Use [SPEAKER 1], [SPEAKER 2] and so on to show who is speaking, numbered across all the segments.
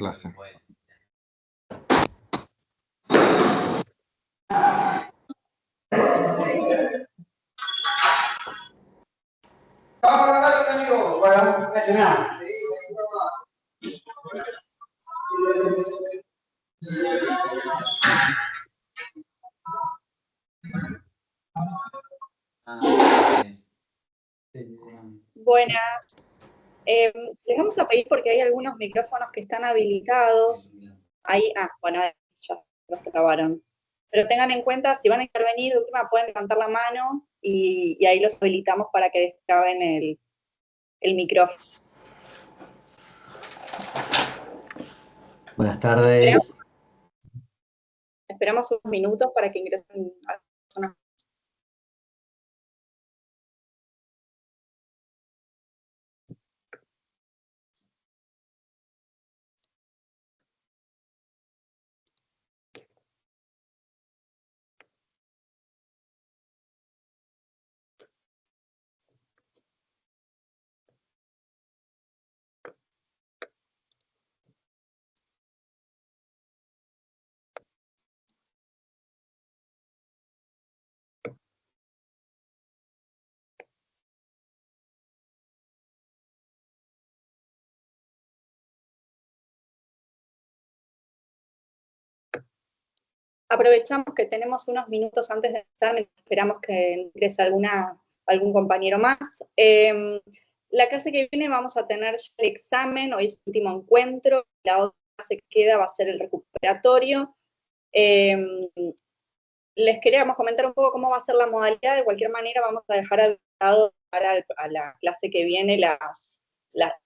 [SPEAKER 1] clase.
[SPEAKER 2] Bueno, terminamos.
[SPEAKER 3] Buenas. Les vamos a pedir porque hay algunos micrófonos que están habilitados. Ahí, bueno, ya los grabaron. Pero tengan en cuenta, si van a intervenir, de última pueden levantar la mano y ahí los habilitamos para que desgraben el micrófono.
[SPEAKER 2] Buenas tardes.
[SPEAKER 3] Esperamos unos minutos para que ingresen a las personas. Aprovechamos que tenemos unos minutos antes de empezar, esperamos que ingrese algún compañero más. La clase que viene vamos a tener ya el examen, hoy es el último encuentro, la otra clase que queda va a ser el recuperatorio. Les queríamos comentar un poco cómo va a ser la modalidad, de cualquier manera vamos a dejar habilitado para la clase que viene las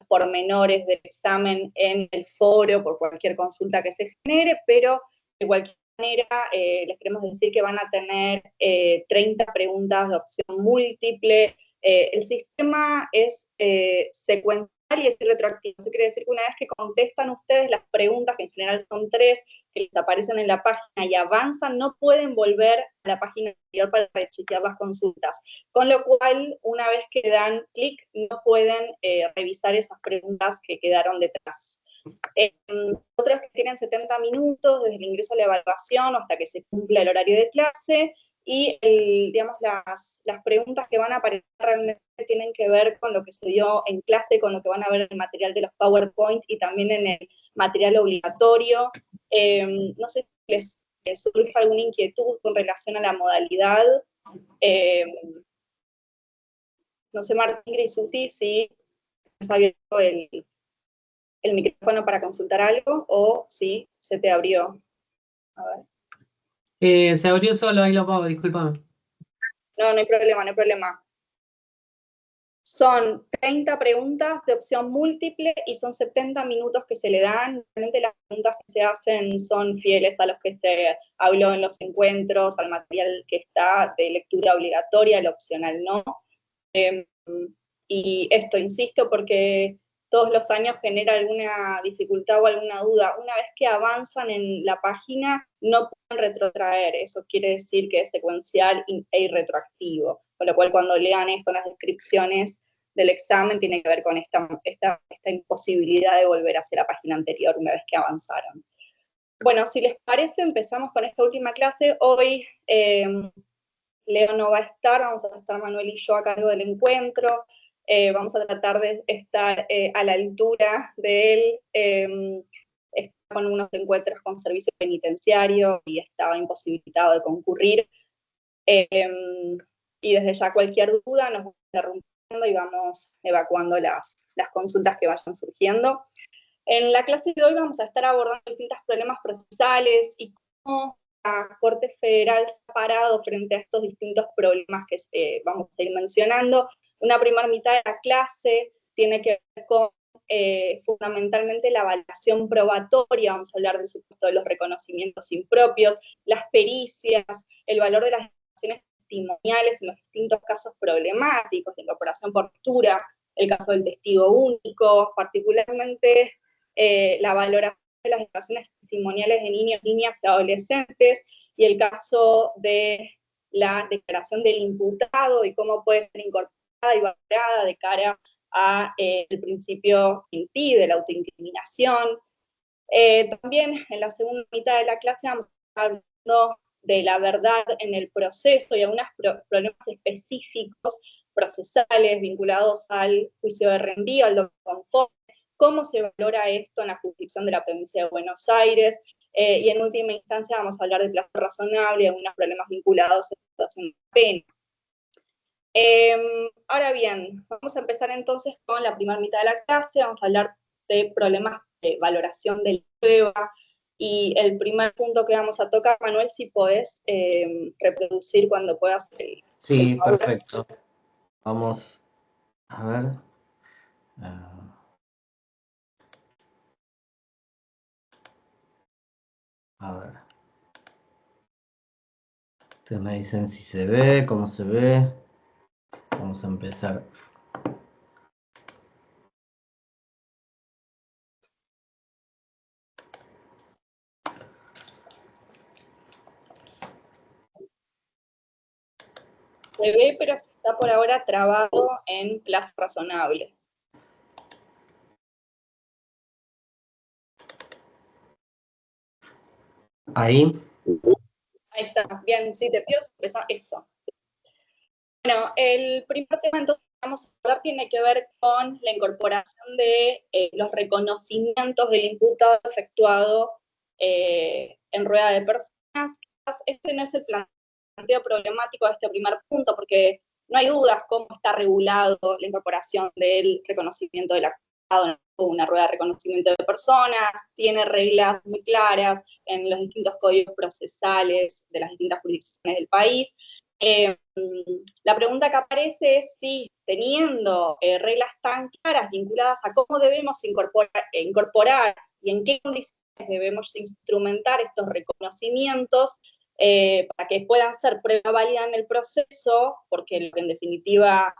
[SPEAKER 3] pormenores del examen en el foro por cualquier consulta que se genere, pero de cualquier manera les queremos decir que van a tener 30 preguntas de opción múltiple. El sistema es secuencial y es retroactivo. Eso quiere decir que una vez que contestan ustedes las preguntas, que en general son 3, que les aparecen en la página y avanzan, no pueden volver a la página anterior para rechequear las consultas. Con lo cual, una vez que dan clic, no pueden revisar esas preguntas que quedaron detrás. Otros que tienen 70 minutos desde el ingreso a la evaluación hasta que se cumpla el horario de clase, y digamos, las preguntas que van a aparecer realmente tienen que ver con lo que se dio en clase, con lo que van a ver en el material de los PowerPoint y también en el material obligatorio. No sé si les surge alguna inquietud con relación a la modalidad. No sé, Martín Grisuti, si has abierto el micrófono para consultar algo o si se te abrió. A ver.
[SPEAKER 4] Se abrió solo, ahí lo pago, discúlpame.
[SPEAKER 3] No, no hay problema, no hay problema. Son 30 preguntas de opción múltiple y son 70 minutos que se le dan. Realmente las preguntas que se hacen son fieles a los que se habló en los encuentros, al material que está de lectura obligatoria, el opcional no. Y esto, insisto, porque todos los años genera alguna dificultad o alguna duda. Una vez que avanzan en la página, no pueden retrotraer. Eso quiere decir que es secuencial e irretroactivo. Con lo cual, cuando lean esto en las descripciones del examen, tiene que ver con esta imposibilidad de volver hacia la página anterior una vez que avanzaron. Bueno, si les parece, empezamos con esta última clase. Hoy Leo no va a estar, vamos a estar Manuel y yo a cargo del encuentro. Vamos a tratar de estar a la altura de él. Está con unos encuentros con servicio penitenciario y estaba imposibilitado de concurrir. Y desde ya cualquier duda nos vamos interrumpiendo y vamos evacuando las consultas que vayan surgiendo. En la clase de hoy vamos a estar abordando distintos problemas procesales y cómo la Corte Federal se ha parado frente a estos distintos problemas que vamos a ir mencionando. Una primera mitad de la clase tiene que ver con fundamentalmente la evaluación probatoria, vamos a hablar del supuesto de los reconocimientos impropios, las pericias, el valor de las declaraciones testimoniales en los distintos casos problemáticos de incorporación por lectura, el caso del testigo único, particularmente la valoración de las declaraciones testimoniales de niños, niñas y adolescentes, y el caso de la declaración del imputado y cómo puede ser incorporada y valorada de cara a el principio que impide la autoincriminación. También en la segunda mitad de la clase vamos a estar hablando de la verdad en el proceso y algunos problemas específicos procesales vinculados al juicio de reenvío, al doble conforme, cómo se valora esto en la jurisdicción de la provincia de Buenos Aires, y en última instancia vamos a hablar de plazo razonable y algunos problemas vinculados a la situación de pena. Ahora bien, vamos a empezar entonces con la primera mitad de la clase, vamos a hablar de problemas de valoración de la prueba, y el primer punto que vamos a tocar, Manuel, si podés reproducir cuando puedas.
[SPEAKER 1] Sí, perfecto. Vamos a ver. A ver. Ustedes me dicen si se ve, cómo se ve. Vamos a empezar.
[SPEAKER 3] Se ve, pero está por ahora trabado en plazo razonable.
[SPEAKER 1] Ahí.
[SPEAKER 3] Ahí está, bien, sí, te pido eso. Bueno, el primer tema entonces que vamos a hablar tiene que ver con la incorporación de los reconocimientos del imputado efectuado en rueda de personas. Este no es el planteo problemático de este primer punto, porque no hay dudas cómo está regulado la incorporación del reconocimiento del acusado en una rueda de reconocimiento de personas, tiene reglas muy claras en los distintos códigos procesales de las distintas jurisdicciones del país. La pregunta que aparece es si, teniendo reglas tan claras vinculadas a cómo debemos incorporar y en qué condiciones debemos instrumentar estos reconocimientos para que puedan ser prueba válida en el proceso, porque lo que en definitiva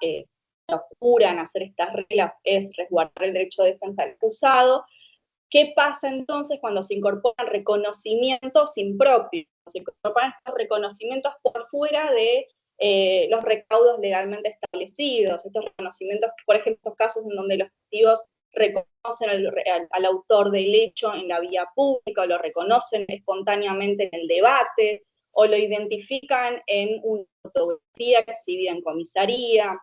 [SPEAKER 3] procuran hacer estas reglas es resguardar el derecho de defensa del acusado. ¿Qué pasa entonces cuando se incorporan reconocimientos impropios? Se incorporan estos reconocimientos por fuera de los recaudos legalmente establecidos, estos reconocimientos, por ejemplo, estos casos en donde los testigos reconocen al autor del hecho en la vía pública, o lo reconocen espontáneamente en el debate, o lo identifican en una fotografía exhibida en comisaría.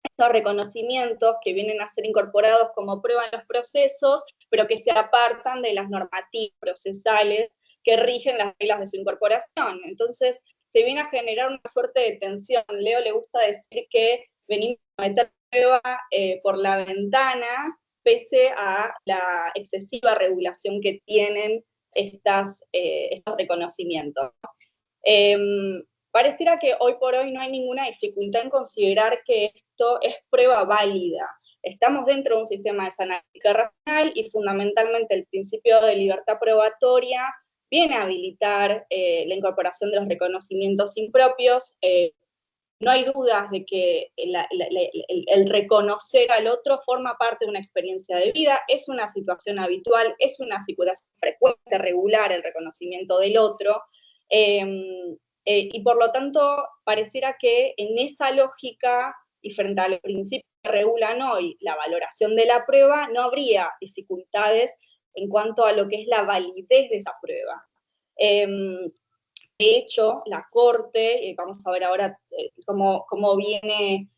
[SPEAKER 3] Estos reconocimientos que vienen a ser incorporados como prueba en los procesos, pero que se apartan de las normativas procesales que rigen las reglas de su incorporación. Entonces, se viene a generar una suerte de tensión. Leo le gusta decir que venimos a meter prueba por la ventana, pese a la excesiva regulación que tienen estos reconocimientos. Pareciera que hoy por hoy no hay ninguna dificultad en considerar que esto es prueba válida. Estamos dentro de un sistema de analítica racional y fundamentalmente el principio de libertad probatoria viene a habilitar la incorporación de los reconocimientos impropios. No hay dudas de que el reconocer al otro forma parte de una experiencia de vida, es una situación habitual, es una situación frecuente, regular, el reconocimiento del otro. Y por lo tanto, pareciera que en esa lógica y frente a los principios que regulan hoy la valoración de la prueba, no habría dificultades en cuanto a lo que es la validez de esa prueba. De hecho, la Corte, vamos a ver ahora cómo viene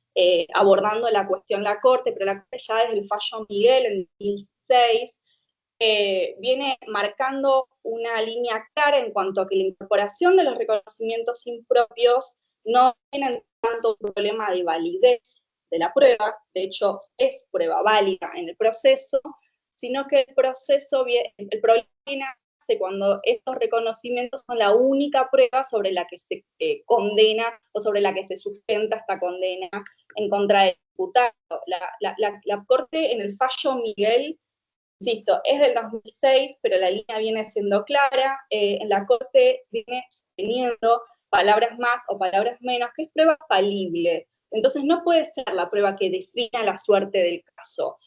[SPEAKER 3] abordando la cuestión la Corte, pero la Corte ya desde el fallo Miguel en 2006 viene marcando una línea clara en cuanto a que la incorporación de los reconocimientos impropios no tienen tanto problema de validez de la prueba, de hecho es prueba válida en el proceso, sino que el problema viene cuando estos reconocimientos son la única prueba sobre la que se condena o sobre la que se sustenta esta condena en contra del imputado. La Corte en el fallo Miguel, insisto, es del 2006, pero la línea viene siendo clara, en la Corte viene teniendo palabras más o palabras menos, que es prueba falible. Entonces no puede ser la prueba que defina la suerte del caso.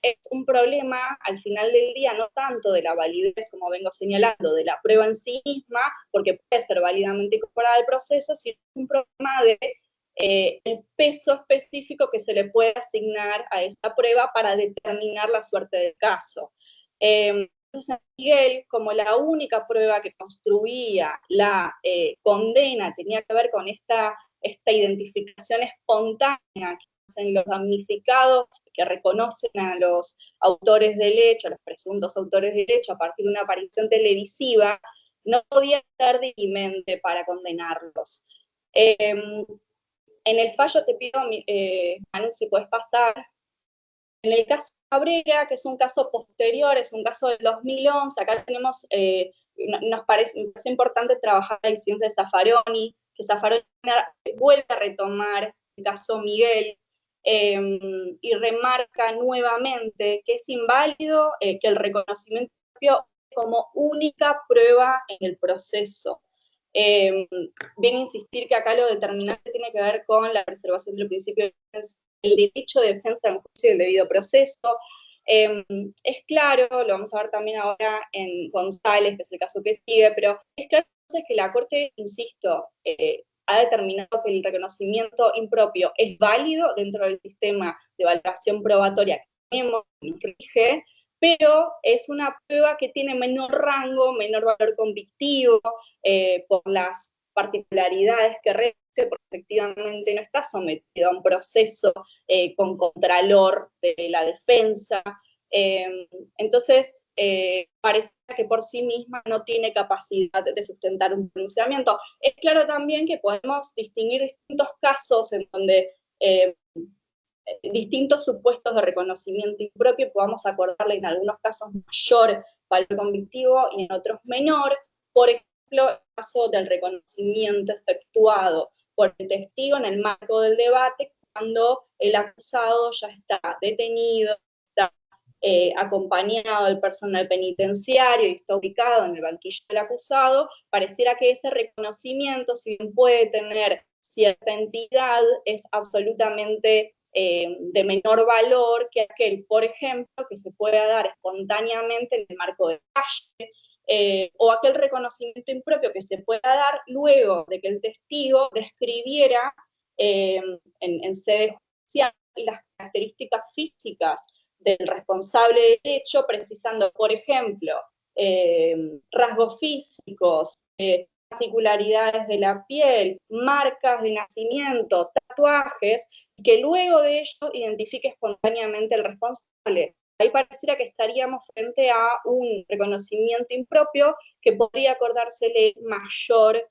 [SPEAKER 3] Es un problema al final del día no tanto de la validez, como vengo señalando, de la prueba en sí misma, porque puede ser válidamente incorporada al proceso, sino es un problema de el peso específico que se le puede asignar a esta prueba para determinar la suerte del caso. Entonces, Miguel, como la única prueba que construía la condena tenía que ver con esta identificación espontánea que hacen los damnificados, que reconocen a los autores del hecho, a los presuntos autores del hecho, a partir de una aparición televisiva, no podía ser dirimente para condenarlos. En el fallo te pido, Manu, si puedes pasar. En el caso Cabrera, que es un caso posterior, es un caso del 2011, acá tenemos, nos parece importante trabajar la disidencia de Zaffaroni, que Zaffaroni vuelve a retomar el caso Miguel, y remarca nuevamente que es inválido que el reconocimiento propio como única prueba en el proceso. Bien insistir que acá lo determinante tiene que ver con la preservación del principio de defensa, el derecho de defensa en juicio y el debido proceso. Es claro, lo vamos a ver también ahora en González, que es el caso que sigue, pero es claro entonces que la Corte, insisto, ha determinado que el reconocimiento impropio es válido dentro del sistema de valoración probatoria que tenemos, que nos rige, pero es una prueba que tiene menor rango, menor valor convictivo, por las particularidades que reviste, porque efectivamente no está sometido a un proceso con contralor de la defensa. Entonces, parece que por sí misma no tiene capacidad de sustentar un pronunciamiento. Es claro también que podemos distinguir distintos casos en donde distintos supuestos de reconocimiento impropio, podamos acordarle en algunos casos mayor valor convictivo y en otros menor. Por ejemplo, el caso del reconocimiento efectuado por el testigo en el marco del debate, cuando el acusado ya está detenido, está acompañado del personal penitenciario y está ubicado en el banquillo del acusado, pareciera que ese reconocimiento, si bien puede tener cierta entidad, es absolutamente de menor valor que aquel, por ejemplo, que se pueda dar espontáneamente en el marco de calle, o aquel reconocimiento impropio que se pueda dar luego de que el testigo describiera en sede judicial las características físicas del responsable del hecho, precisando, por ejemplo, rasgos físicos, particularidades de la piel, marcas de nacimiento, tatuajes, y que luego de ello identifique espontáneamente el responsable. Ahí pareciera que estaríamos frente a un reconocimiento impropio que podría acordársele mayor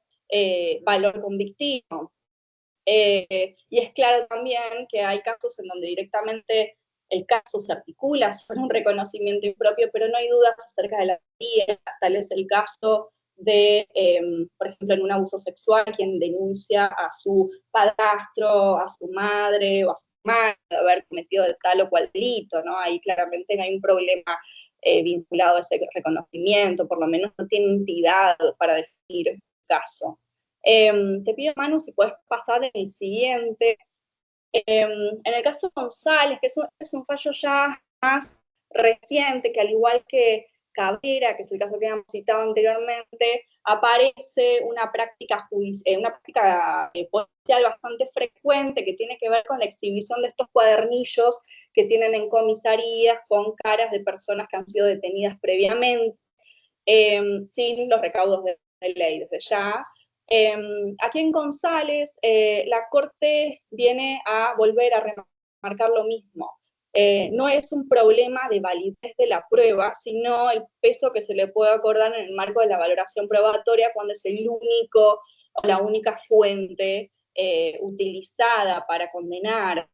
[SPEAKER 3] valor convictivo. Y es claro también que hay casos en donde directamente el caso se articula sobre un reconocimiento impropio, pero no hay dudas acerca de la vía. Tal es el caso de, por ejemplo, en un abuso sexual, quien denuncia a su padrastro, a su madre o a su madre de haber cometido tal o cual delito, ¿no? Ahí claramente no hay un problema vinculado a ese reconocimiento, por lo menos no tiene entidad para definir el caso. Te pido, Manu, si puedes pasar en el siguiente. En el caso González, que es un fallo ya más reciente, que al igual que Cabrera, que es el caso que habíamos citado anteriormente, aparece una práctica policial bastante frecuente que tiene que ver con la exhibición de estos cuadernillos que tienen en comisarías con caras de personas que han sido detenidas previamente, sin los recaudos de ley desde ya. Aquí en González, la Corte viene a volver a remarcar lo mismo. No es un problema de validez de la prueba, sino el peso que se le puede acordar en el marco de la valoración probatoria cuando es el único o la única fuente utilizada para condenar.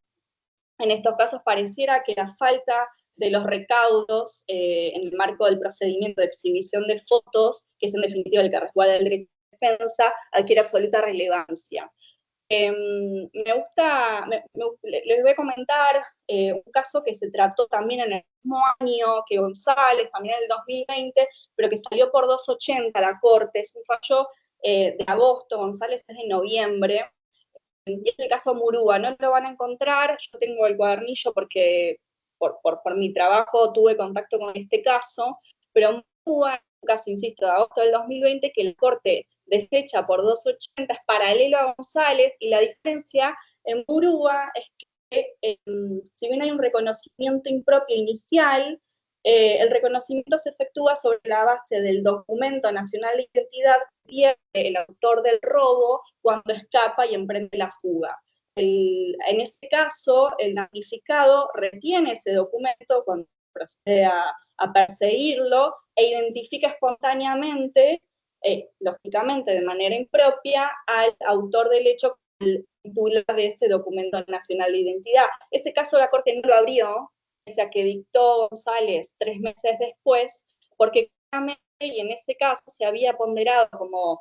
[SPEAKER 3] En estos casos pareciera que la falta de los recaudos en el marco del procedimiento de exhibición de fotos, que es en definitiva el que resguarda el derecho de defensa, adquiere absoluta relevancia. Les voy a comentar un caso que se trató también en el mismo año que González, también en el 2020, pero que salió por 280 a la Corte. Es un fallo de agosto, González es de noviembre, y es el caso Murúa. No lo van a encontrar, yo tengo el cuadernillo porque por mi trabajo tuve contacto con este caso, pero Murúa, un caso, insisto, de agosto del 2020, que la Corte desecha por 280, es paralelo a González, y la diferencia en Murúa es que si bien hay un reconocimiento impropio inicial, el reconocimiento se efectúa sobre la base del documento nacional de identidad que tiene el autor del robo cuando escapa y emprende la fuga. En este caso, el damnificado retiene ese documento cuando procede a perseguirlo e identifica espontáneamente, lógicamente de manera impropia, al autor del hecho titular de ese documento nacional de identidad. Ese caso la Corte no lo abrió, pese a que dictó González 3 meses después, porque claramente, y en ese caso se había ponderado como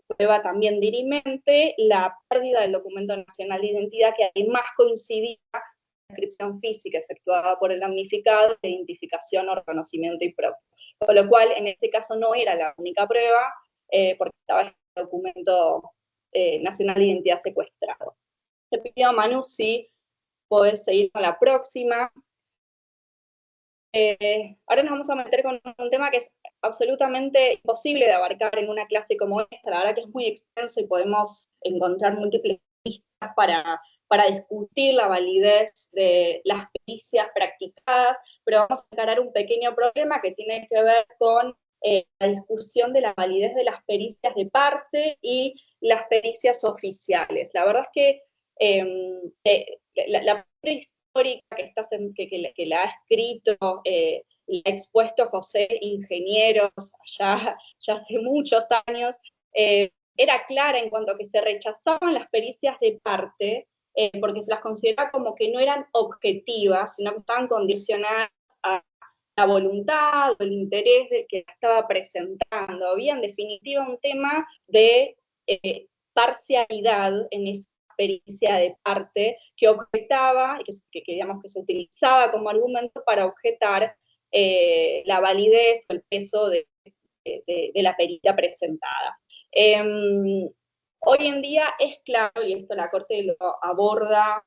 [SPEAKER 3] prueba también dirimente la pérdida del documento nacional de identidad, que además coincidía con la inscripción física efectuada por el damnificado de identificación o reconocimiento impropio. Con lo cual, en este caso no era la única prueba, porque estaba en el documento nacional de identidad secuestrado. Te pido a Manu si podés seguir con la próxima. Ahora nos vamos a meter con un tema que es absolutamente imposible de abarcar en una clase como esta. La verdad que es muy extenso y podemos encontrar múltiples pistas para discutir la validez de las pericias practicadas, pero vamos a encarar un pequeño problema que tiene que ver con la discusión de la validez de las pericias de parte y las pericias oficiales. La verdad es que la histórica que la ha escrito y ha expuesto José Ingenieros ya hace muchos años, era clara en cuanto a que se rechazaban las pericias de parte, porque se las consideraba como que no eran objetivas, sino que estaban condicionadas a la voluntad o el interés del que la estaba presentando. Había en definitiva un tema de parcialidad en esa pericia de parte que objetaba, que digamos que se utilizaba como argumento para objetar la validez o el peso de la pericia presentada. Hoy en día es claro, y esto la Corte lo aborda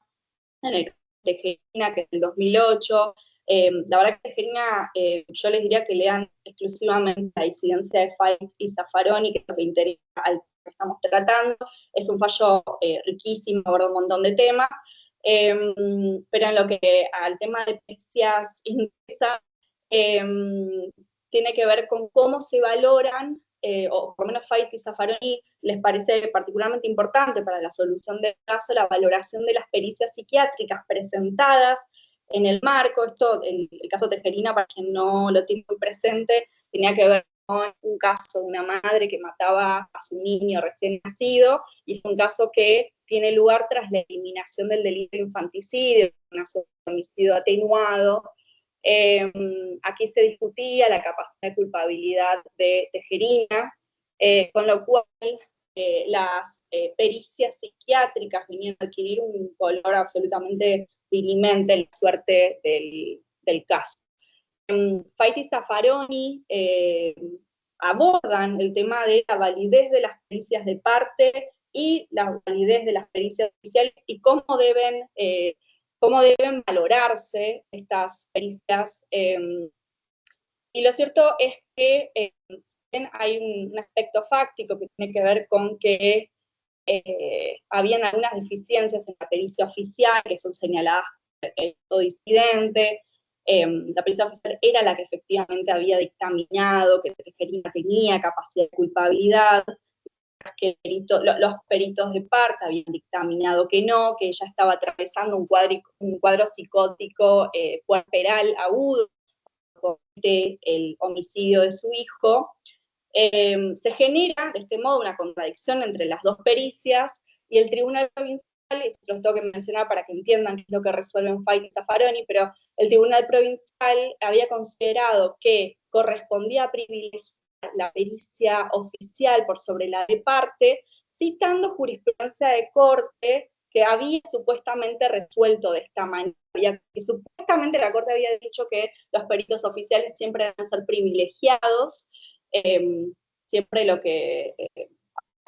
[SPEAKER 3] en el caso de Tejerina, que es del 2008, la verdad que Tejerina, yo les diría que lean exclusivamente la disidencia de Fait y Zaffaroni, que es lo que interesa al que estamos tratando. Es un fallo riquísimo, aborda un montón de temas, pero en lo que al tema de pericias inglesas, tiene que ver con cómo se valoran, o por lo menos Fait y Zaffaroni les parece particularmente importante para la solución del caso, la valoración de las pericias psiquiátricas presentadas en el marco. Esto, el caso Tejerina, para quien no lo tiene muy presente, tenía que ver con un caso de una madre que mataba a su niño recién nacido, y es un caso que tiene lugar tras la eliminación del delito de infanticidio, un homicidio atenuado. Aquí se discutía la capacidad de culpabilidad de Tejerina, con lo cual las pericias psiquiátricas venían a adquirir un color absolutamente dirimente en la suerte del caso. Fait y Zaffaroni abordan el tema de la validez de las pericias de parte y la validez de las pericias oficiales y cómo deben valorarse estas pericias. Y lo cierto es que hay un aspecto fáctico que tiene que ver con que habían algunas deficiencias en la pericia oficial que son señaladas por el disidente. La pericia oficial era la que efectivamente había dictaminado que Tejerina tenía capacidad de culpabilidad, que los peritos de parte habían dictaminado que no, que ella estaba atravesando un cuadro psicótico puerperal agudo de el homicidio de su hijo. Se genera de este modo una contradicción entre las dos pericias, y el Tribunal Provincial, esto lo tengo que mencionar para que entiendan qué es lo que resuelven Fait y Zaffaroni, pero el Tribunal Provincial había considerado que correspondía privilegiar la pericia oficial por sobre la de parte, citando jurisprudencia de corte que había supuestamente resuelto de esta manera, que supuestamente la Corte había dicho que los peritos oficiales siempre deben ser privilegiados, siempre lo que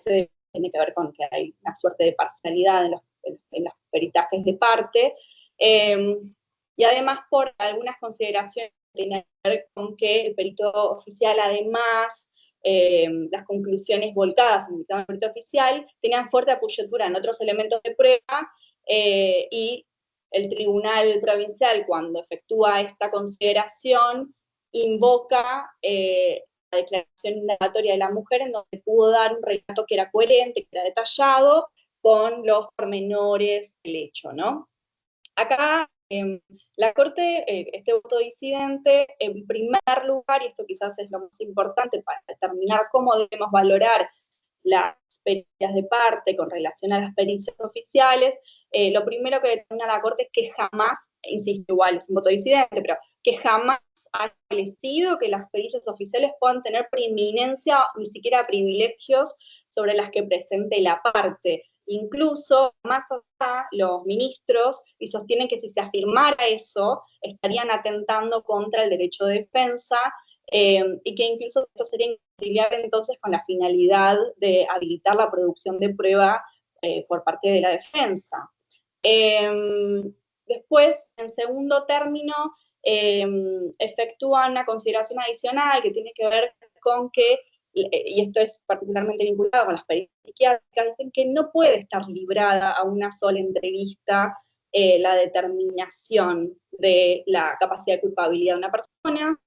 [SPEAKER 3] tiene que ver con que hay una suerte de parcialidad en los peritajes de parte, y además por algunas consideraciones que tienen que ver con que el perito oficial, además, las conclusiones volcadas en el dictamen del perito oficial tenían fuerte apoyatura en otros elementos de prueba, y el Tribunal Provincial, cuando efectúa esta consideración, invoca la declaración indagatoria de la mujer, en donde pudo dar un relato que era coherente, que era detallado, con los pormenores del hecho, ¿no? Acá, la Corte, este voto disidente, en primer lugar, y esto quizás es lo más importante para determinar cómo debemos valorar las pericias de parte con relación a las pericias oficiales, lo primero que determina la Corte es que jamás, insisto, igual es un voto disidente, pero que jamás ha establecido que las pericias oficiales puedan tener preeminencia, ni siquiera privilegios, sobre las que presente la parte. Incluso, más allá, los ministros, y sostienen que si se afirmara eso, estarían atentando contra el derecho de defensa, y que incluso esto sería inconciliable entonces con la finalidad de habilitar la producción de prueba por parte de la defensa. Después, en segundo término, efectúa una consideración adicional que tiene que ver con que, y esto es particularmente vinculado con las pericias psiquiátricas, dicen que no puede estar librada a una sola entrevista la determinación de la capacidad de culpabilidad de una persona,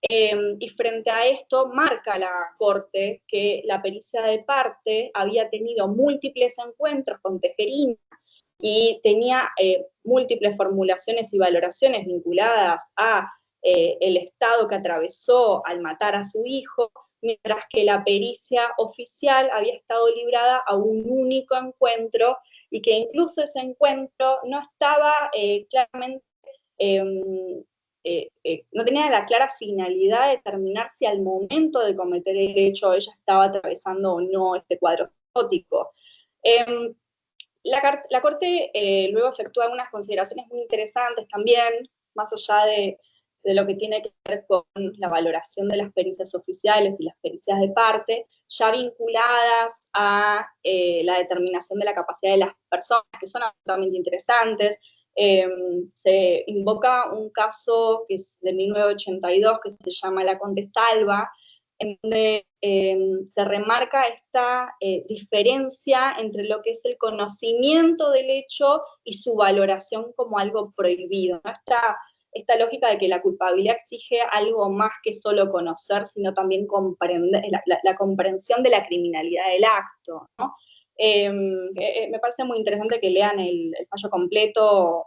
[SPEAKER 3] y frente a esto marca la Corte que la pericia de parte había tenido múltiples encuentros con Tejerina y tenía múltiples formulaciones y valoraciones vinculadas a el estado que atravesó al matar a su hijo, mientras que la pericia oficial había estado librada a un único encuentro y que incluso ese encuentro no estaba claramente, no tenía la clara finalidad de determinar si al momento de cometer el hecho ella estaba atravesando o no este cuadro psicótico. La Corte luego efectúa algunas consideraciones muy interesantes también, más allá de lo que tiene que ver con la valoración de las pericias oficiales y las pericias de parte, ya vinculadas a la determinación de la capacidad de las personas, que son absolutamente interesantes. Se invoca un caso que es de 1982, que se llama La Contesalva, en donde se remarca esta diferencia entre lo que es el conocimiento del hecho y su valoración como algo prohibido, ¿no? Esta lógica de que la culpabilidad exige algo más que solo conocer, sino también comprender, la comprensión de la criminalidad del acto, ¿no? Me parece muy interesante que lean el fallo completo.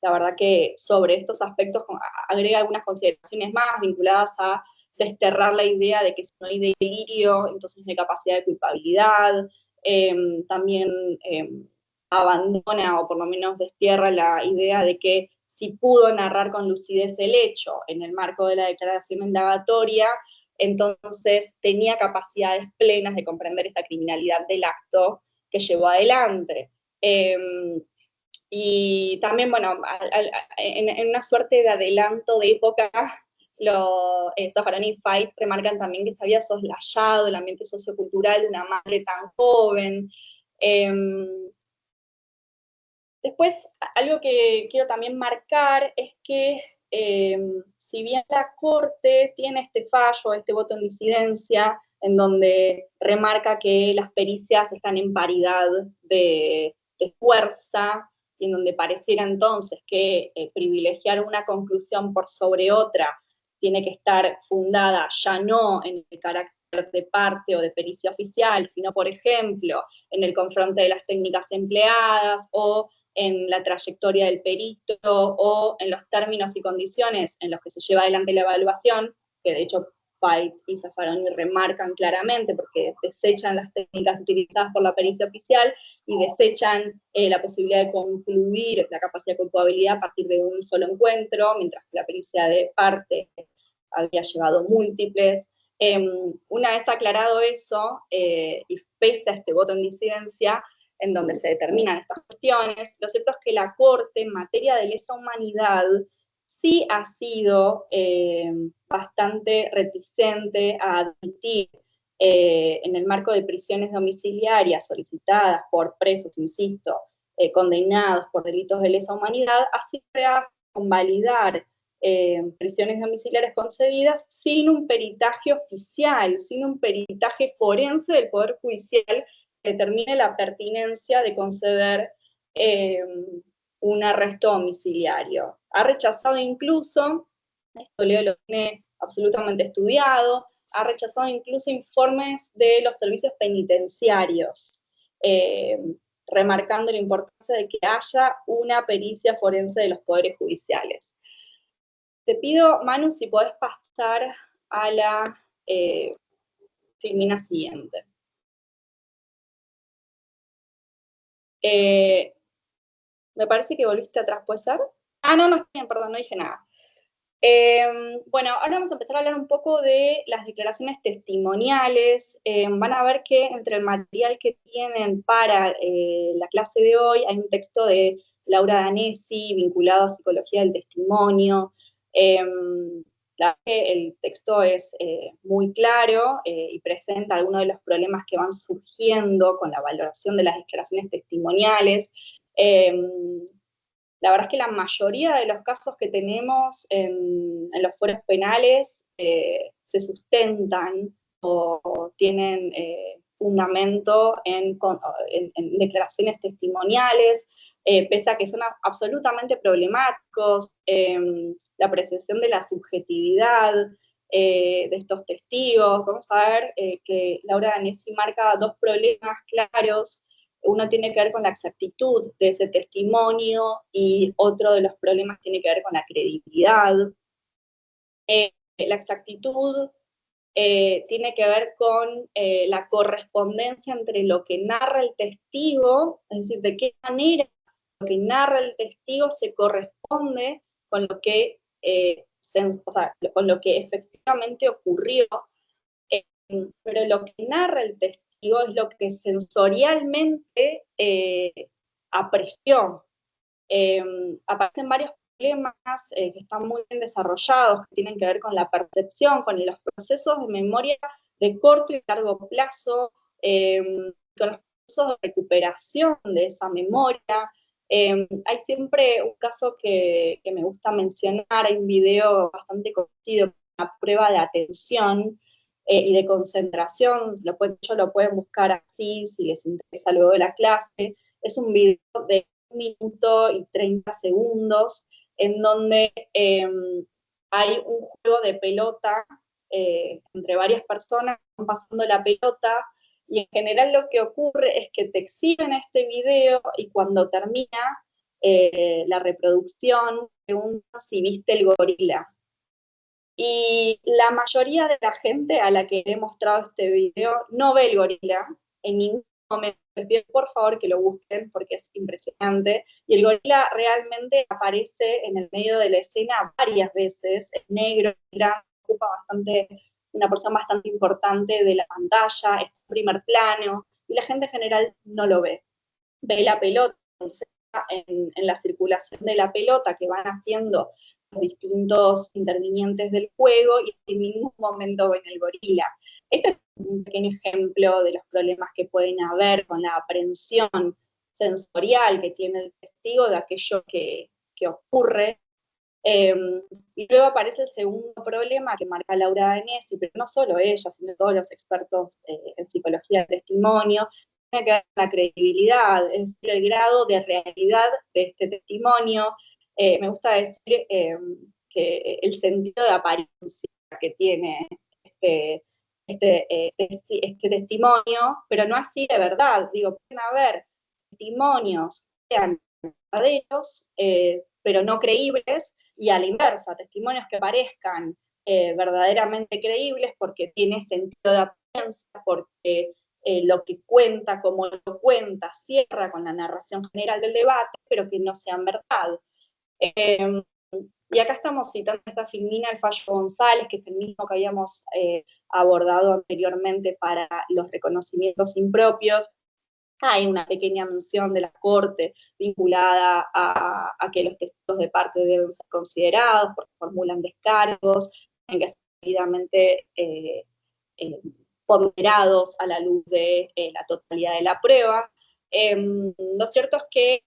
[SPEAKER 3] La verdad que sobre estos aspectos agrega algunas consideraciones más vinculadas a desterrar la idea de que si no hay delirio, entonces no hay capacidad de culpabilidad. También abandona, o por lo menos destierra, la idea de que si pudo narrar con lucidez el hecho en el marco de la declaración indagatoria, entonces tenía capacidades plenas de comprender esta criminalidad del acto que llevó adelante. Y también, bueno, en una suerte de adelanto de época, Zaffaroni y Fait remarcan también que se había soslayado el ambiente sociocultural de una madre tan joven. Después, algo que quiero también marcar es que si bien la Corte tiene este fallo, este voto en disidencia, en donde remarca que las pericias están en paridad de fuerza, y en donde pareciera entonces que privilegiar una conclusión por sobre otra tiene que estar fundada ya no en el carácter de parte o de pericia oficial, sino, por ejemplo, en el confronte de las técnicas empleadas, o en la trayectoria del perito, o en los términos y condiciones en los que se lleva adelante la evaluación, que de hecho Fait y Zaffaroni remarcan claramente, porque desechan las técnicas utilizadas por la pericia oficial y desechan la posibilidad de concluir la capacidad de culpabilidad a partir de un solo encuentro, mientras que la pericia de parte había llevado múltiples. Una vez aclarado eso, y pese a este voto en disidencia, en donde se determinan estas cuestiones, lo cierto es que la Corte, en materia de lesa humanidad, sí ha sido bastante reticente a admitir, en el marco de prisiones domiciliarias solicitadas por presos, insisto, condenados por delitos de lesa humanidad, así se hace convalidar prisiones domiciliares concedidas sin un peritaje oficial, sin un peritaje forense del Poder Judicial que determine la pertinencia de conceder un arresto domiciliario. Ha rechazado incluso Esto Leo lo tiene absolutamente estudiado, ha rechazado incluso informes de los servicios penitenciarios, remarcando la importancia de que haya una pericia forense de los poderes judiciales. Te pido, Manu, si podés pasar a la filmina siguiente. Me parece que volviste atrás, ¿puede ser? Ah, no, está bien, perdón, no dije nada. Bueno, ahora vamos a empezar a hablar un poco de las declaraciones testimoniales. Van a ver que entre el material que tienen para la clase de hoy hay un texto de Laura Danesi vinculado a psicología del testimonio. El texto es muy claro y presenta algunos de los problemas que van surgiendo con la valoración de las declaraciones testimoniales. La verdad es que la mayoría de los casos que tenemos en los fueros penales se sustentan o tienen fundamento en declaraciones testimoniales, pese a que son absolutamente problemáticos, la apreciación de la subjetividad de estos testigos. Vamos a ver que Laura Danesi marca dos problemas claros. Uno tiene que ver con la exactitud de ese testimonio y otro de los problemas tiene que ver con la credibilidad. La exactitud tiene que ver con la correspondencia entre lo que narra el testigo, es decir, de qué manera lo que narra el testigo se corresponde con lo que, con lo que efectivamente ocurrió, pero lo que narra el testigo es lo que sensorialmente apreció. Aparecen varios problemas que están muy bien desarrollados, que tienen que ver con la percepción, con los procesos de memoria de corto y largo plazo, con los procesos de recuperación de esa memoria. Hay siempre un caso que me gusta mencionar, hay un video bastante conocido, una prueba de atención y de concentración, lo pueden buscar así si les interesa luego de la clase. Es un video de 1 minuto y 30 segundos en donde hay un juego de pelota entre varias personas, van pasando la pelota, y en general lo que ocurre es que te exhiben este video y cuando termina la reproducción preguntan si viste el gorila. Y la mayoría de la gente a la que he mostrado este video no ve el gorila en ningún momento. Les pido por favor que lo busquen porque es impresionante. Y el gorila realmente aparece en el medio de la escena varias veces, es negro, grande, ocupa una porción bastante importante de la pantalla, es en primer plano, y la gente en general no lo ve. Ve la pelota, en la circulación de la pelota que van haciendo los distintos intervinientes del juego, y en ningún momento ven el gorila. Este es un pequeño ejemplo de los problemas que pueden haber con la aprehensión sensorial que tiene el testigo de aquello que ocurre. Y luego aparece el segundo problema que marca Laura Danesi, pero no solo ella, sino todos los expertos en psicología del testimonio, tiene que ver con la credibilidad, es decir, el grado de realidad de este testimonio. Me gusta decir que el sentido de apariencia que tiene este testimonio, pero no así de verdad. Digo, pueden haber testimonios que sean verdaderos, pero no creíbles, y a la inversa, testimonios que parezcan verdaderamente creíbles porque tiene sentido de apariencia, porque lo que cuenta, como lo cuenta, cierra con la narración general del debate, pero que no sean verdad. Y acá estamos citando esta filmina, el fallo González, que es el mismo que habíamos abordado anteriormente para los reconocimientos impropios. Hay una pequeña mención de la Corte vinculada a que los testigos de parte deben ser considerados porque formulan descargos, tienen que ser debidamente ponderados a la luz de la totalidad de la prueba. Lo cierto es que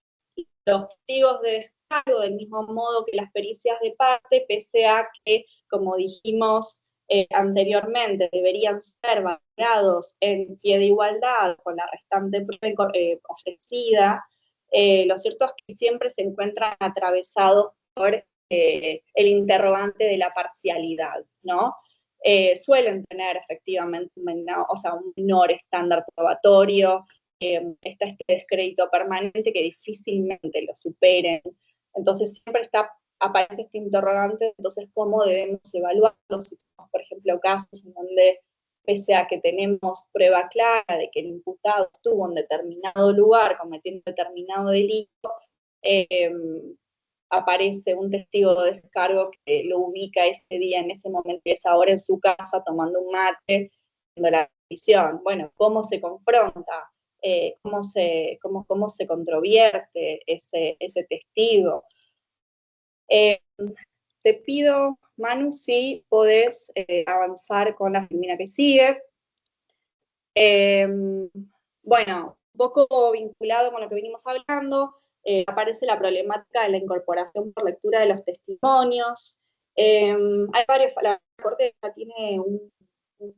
[SPEAKER 3] los testigos de descargo, del mismo modo que las pericias de parte, pese a que, como dijimos anteriormente, deberían ser valorados en pie de igualdad con la restante prueba ofrecida, lo cierto es que siempre se encuentran atravesados por el interrogante de la parcialidad, ¿no? Suelen tener efectivamente un menor estándar probatorio, está este descrédito permanente que difícilmente lo superen, entonces siempre aparece este interrogante, entonces cómo debemos evaluarlo, si tenemos, por ejemplo, casos en donde, pese a que tenemos prueba clara de que el imputado estuvo en determinado lugar cometiendo determinado delito, aparece un testigo de descargo que lo ubica ese día, en ese momento y esa hora en su casa tomando un mate, haciendo la decisión. Bueno, ¿cómo se confronta? ¿Cómo se controvierte ese testigo? Te pido, Manu, si podés avanzar con la filmina que sigue. Bueno, un poco vinculado con lo que venimos hablando, aparece la problemática de la incorporación por lectura de los testimonios. Hay varios, la Corte tiene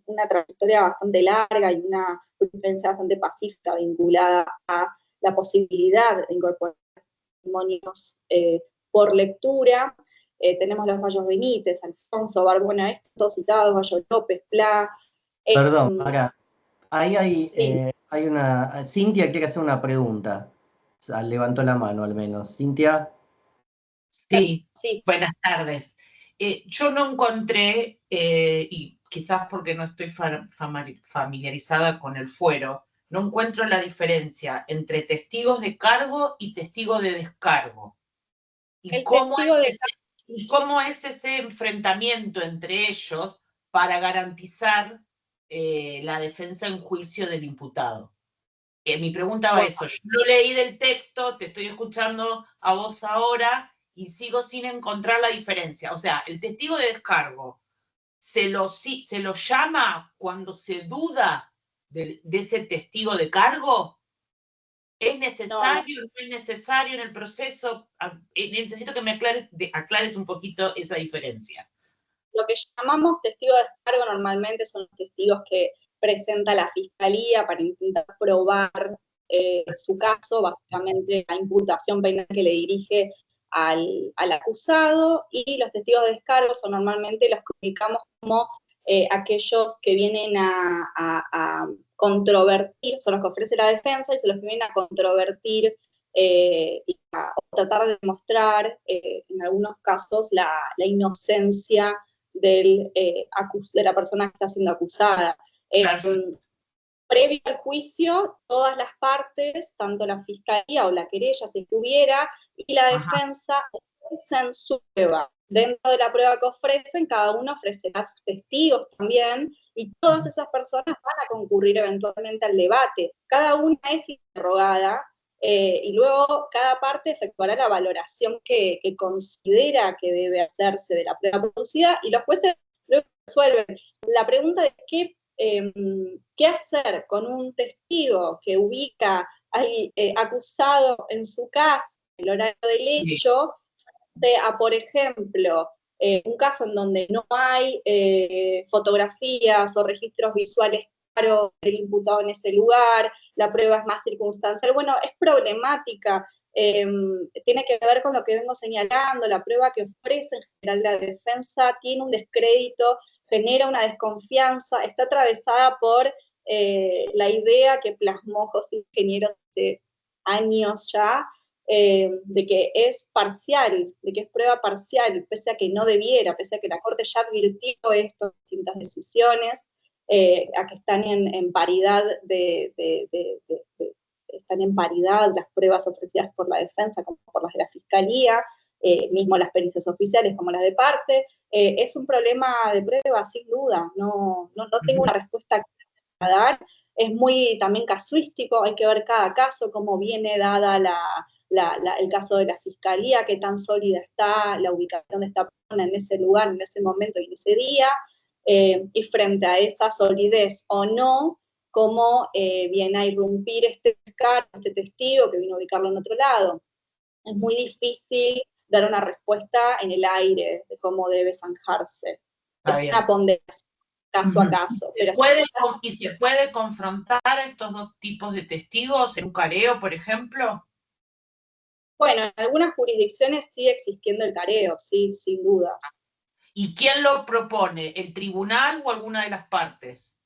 [SPEAKER 3] una trayectoria bastante larga y una jurisprudencia bastante pacífica vinculada a la posibilidad de incorporar testimonios por lectura. Tenemos los Bayos Benítez, Alfonso, Barbona, estos citados, Bayo López, Pla.
[SPEAKER 1] Perdón, ahora, ahí
[SPEAKER 3] Sí.
[SPEAKER 1] hay una... Cintia quiere hacer una pregunta. Levantó la mano al menos. Cintia.
[SPEAKER 5] Sí,
[SPEAKER 3] Sí.
[SPEAKER 5] buenas tardes. Yo no encontré, y quizás porque no estoy familiarizada con el fuero, no encuentro la diferencia entre testigos de cargo y testigos de descargo. ¿Y cómo es ese enfrentamiento entre ellos para garantizar la defensa en juicio del imputado? Mi pregunta va a eso. Yo lo leí del texto, te estoy escuchando a vos ahora y sigo sin encontrar la diferencia. O sea, el testigo de descargo se lo llama cuando se duda de ese testigo de cargo. ¿Es necesario o no es necesario en el proceso? Necesito que me aclares un poquito esa diferencia.
[SPEAKER 3] Lo que llamamos testigos de descargo normalmente son los testigos que presenta la fiscalía para intentar probar su caso, básicamente la imputación penal que le dirige al acusado, y los testigos de descargo son normalmente los que ubicamos como aquellos que vienen a controvertir, son los que ofrece la defensa y son los que vienen a controvertir y a tratar de demostrar en algunos casos la inocencia de la persona que está siendo acusada. Previo al juicio, todas las partes, tanto la fiscalía o la querella, si tuviera, y la defensa, ofrecen su prueba. Dentro de la prueba que ofrecen, cada uno ofrecerá sus testigos también, y todas esas personas van a concurrir eventualmente al debate. Cada una es interrogada, y luego cada parte efectuará la valoración que considera que debe hacerse de la prueba producida, y los jueces luego resuelven. La pregunta de qué hacer con un testigo que ubica al acusado en su casa, en el horario del hecho, a, por ejemplo, un caso en donde no hay fotografías o registros visuales claros del imputado en ese lugar, la prueba es más circunstancial. Bueno, es problemática, tiene que ver con lo que vengo señalando, la prueba que ofrece en general la defensa tiene un descrédito, genera una desconfianza, está atravesada por la idea que plasmó José Ingeniero hace años ya, de que es parcial, de que es prueba parcial, pese a que no debiera, pese a que la Corte ya advirtió esto en distintas decisiones, a que están en paridad están en paridad las pruebas ofrecidas por la defensa como por las de la fiscalía, mismo las pericias oficiales como las de parte. Es un problema de prueba, sin duda, no tengo una respuesta a dar, es muy también casuístico, hay que ver cada caso, cómo viene dada el caso de la fiscalía, qué tan sólida está la ubicación de esta persona en ese lugar, en ese momento y en ese día, y frente a esa solidez o no, cómo viene a irrumpir este testigo que vino a ubicarlo en otro lado. Es muy difícil dar una respuesta en el aire de cómo debe zanjarse. Es una ponderación caso a caso. Pero
[SPEAKER 5] ¿Y se puede confrontar estos dos tipos de testigos en un careo, por ejemplo?
[SPEAKER 3] Bueno, en algunas jurisdicciones sigue existiendo el careo, sí, sin dudas.
[SPEAKER 5] ¿Y quién lo propone? ¿El tribunal o alguna de las partes?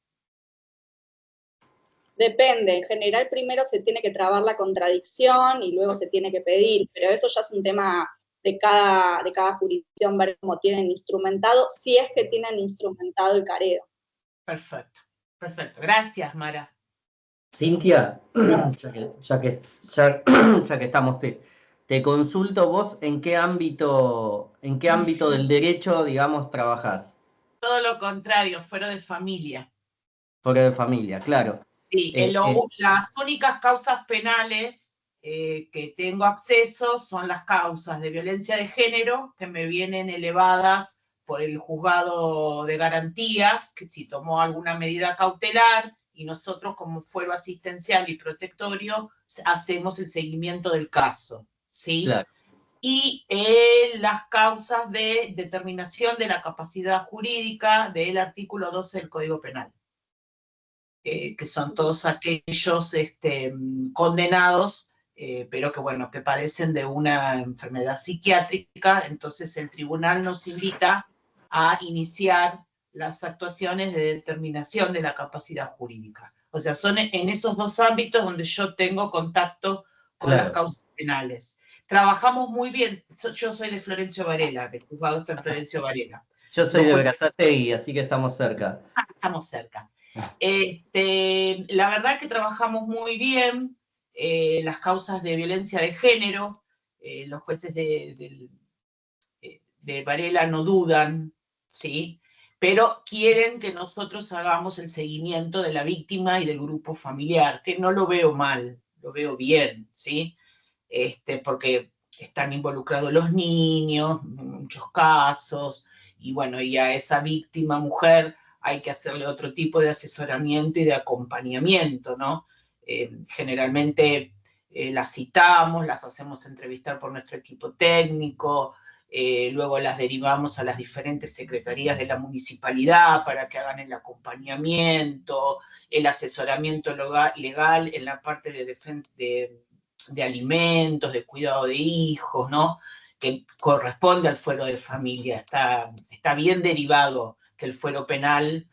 [SPEAKER 3] Depende, en general primero se tiene que trabar la contradicción y luego se tiene que pedir, pero eso ya es un tema de cada jurisdicción, ver cómo tienen instrumentado, si es que tienen instrumentado el careo.
[SPEAKER 5] Perfecto, perfecto. Gracias, Mara.
[SPEAKER 1] Cintia, ya que estamos, te consulto vos en qué ámbito del derecho, digamos, trabajás.
[SPEAKER 5] Todo lo contrario, fuera de familia.
[SPEAKER 1] Fuera de familia, claro.
[SPEAKER 5] Sí, las únicas causas penales que tengo acceso son las causas de violencia de género que me vienen elevadas por el juzgado de garantías, que si tomó alguna medida cautelar, y nosotros como fuero asistencial y protectorio hacemos el seguimiento del caso, ¿sí?
[SPEAKER 1] Claro.
[SPEAKER 5] Y las causas de determinación de la capacidad jurídica del artículo 12 del Código Penal. Que son todos aquellos condenados, pero que, bueno, que padecen de una enfermedad psiquiátrica. Entonces el tribunal nos invita a iniciar las actuaciones de determinación de la capacidad jurídica. O sea, son en esos dos ámbitos donde yo tengo contacto con las causas penales. Trabajamos muy bien. Yo soy de Florencio Varela, el juzgado está en Florencio Varela.
[SPEAKER 1] Yo soy de Berazategui, así que estamos cerca.
[SPEAKER 5] Estamos cerca. La verdad que trabajamos muy bien las causas de violencia de género, los jueces de Varela no dudan, ¿sí? Pero quieren que nosotros hagamos el seguimiento de la víctima y del grupo familiar, que no lo veo mal, lo veo bien, ¿sí? Porque están involucrados los niños, en muchos casos, y bueno, y a esa víctima mujer hay que hacerle otro tipo de asesoramiento y de acompañamiento, ¿no? Generalmente las citamos, las hacemos entrevistar por nuestro equipo técnico, luego las derivamos a las diferentes secretarías de la municipalidad para que hagan el acompañamiento, el asesoramiento legal en la parte de alimentos, de cuidado de hijos, ¿no? Que corresponde al fuero de familia. Está bien derivado que el fuero penal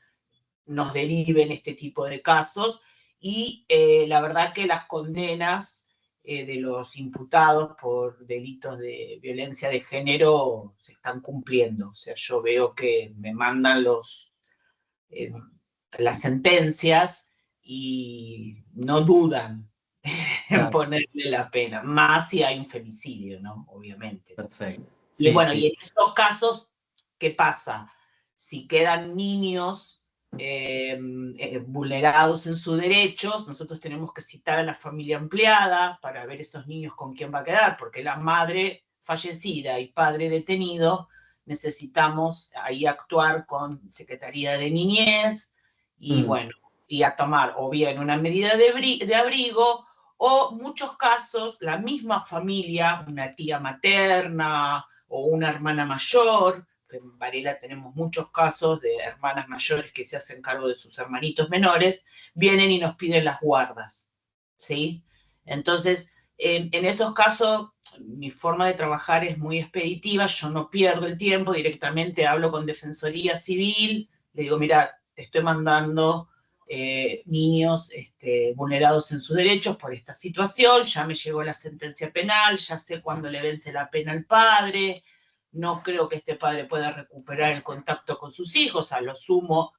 [SPEAKER 5] nos derive en este tipo de casos, y la verdad que las condenas de los imputados por delitos de violencia de género se están cumpliendo. O sea, yo veo que me mandan las sentencias y no dudan en ponerle la pena, más si hay un femicidio, ¿no? Obviamente.
[SPEAKER 1] Perfecto.
[SPEAKER 5] Y bueno, y en estos casos, ¿qué pasa? Si quedan niños vulnerados en sus derechos, nosotros tenemos que citar a la familia ampliada para ver esos niños con quién va a quedar, porque la madre fallecida y padre detenido, necesitamos ahí actuar con Secretaría de Niñez, y bueno, y a tomar o bien una medida de abrigo, o muchos casos, la misma familia, una tía materna o una hermana mayor. En Varela tenemos muchos casos de hermanas mayores que se hacen cargo de sus hermanitos menores, vienen y nos piden las guardas, ¿sí? Entonces, en esos casos, mi forma de trabajar es muy expeditiva, yo no pierdo el tiempo, directamente hablo con Defensoría Civil, le digo, mira, te estoy mandando niños vulnerados en sus derechos por esta situación, ya me llegó la sentencia penal, ya sé cuándo le vence la pena al padre, no creo que este padre pueda recuperar el contacto con sus hijos, a lo sumo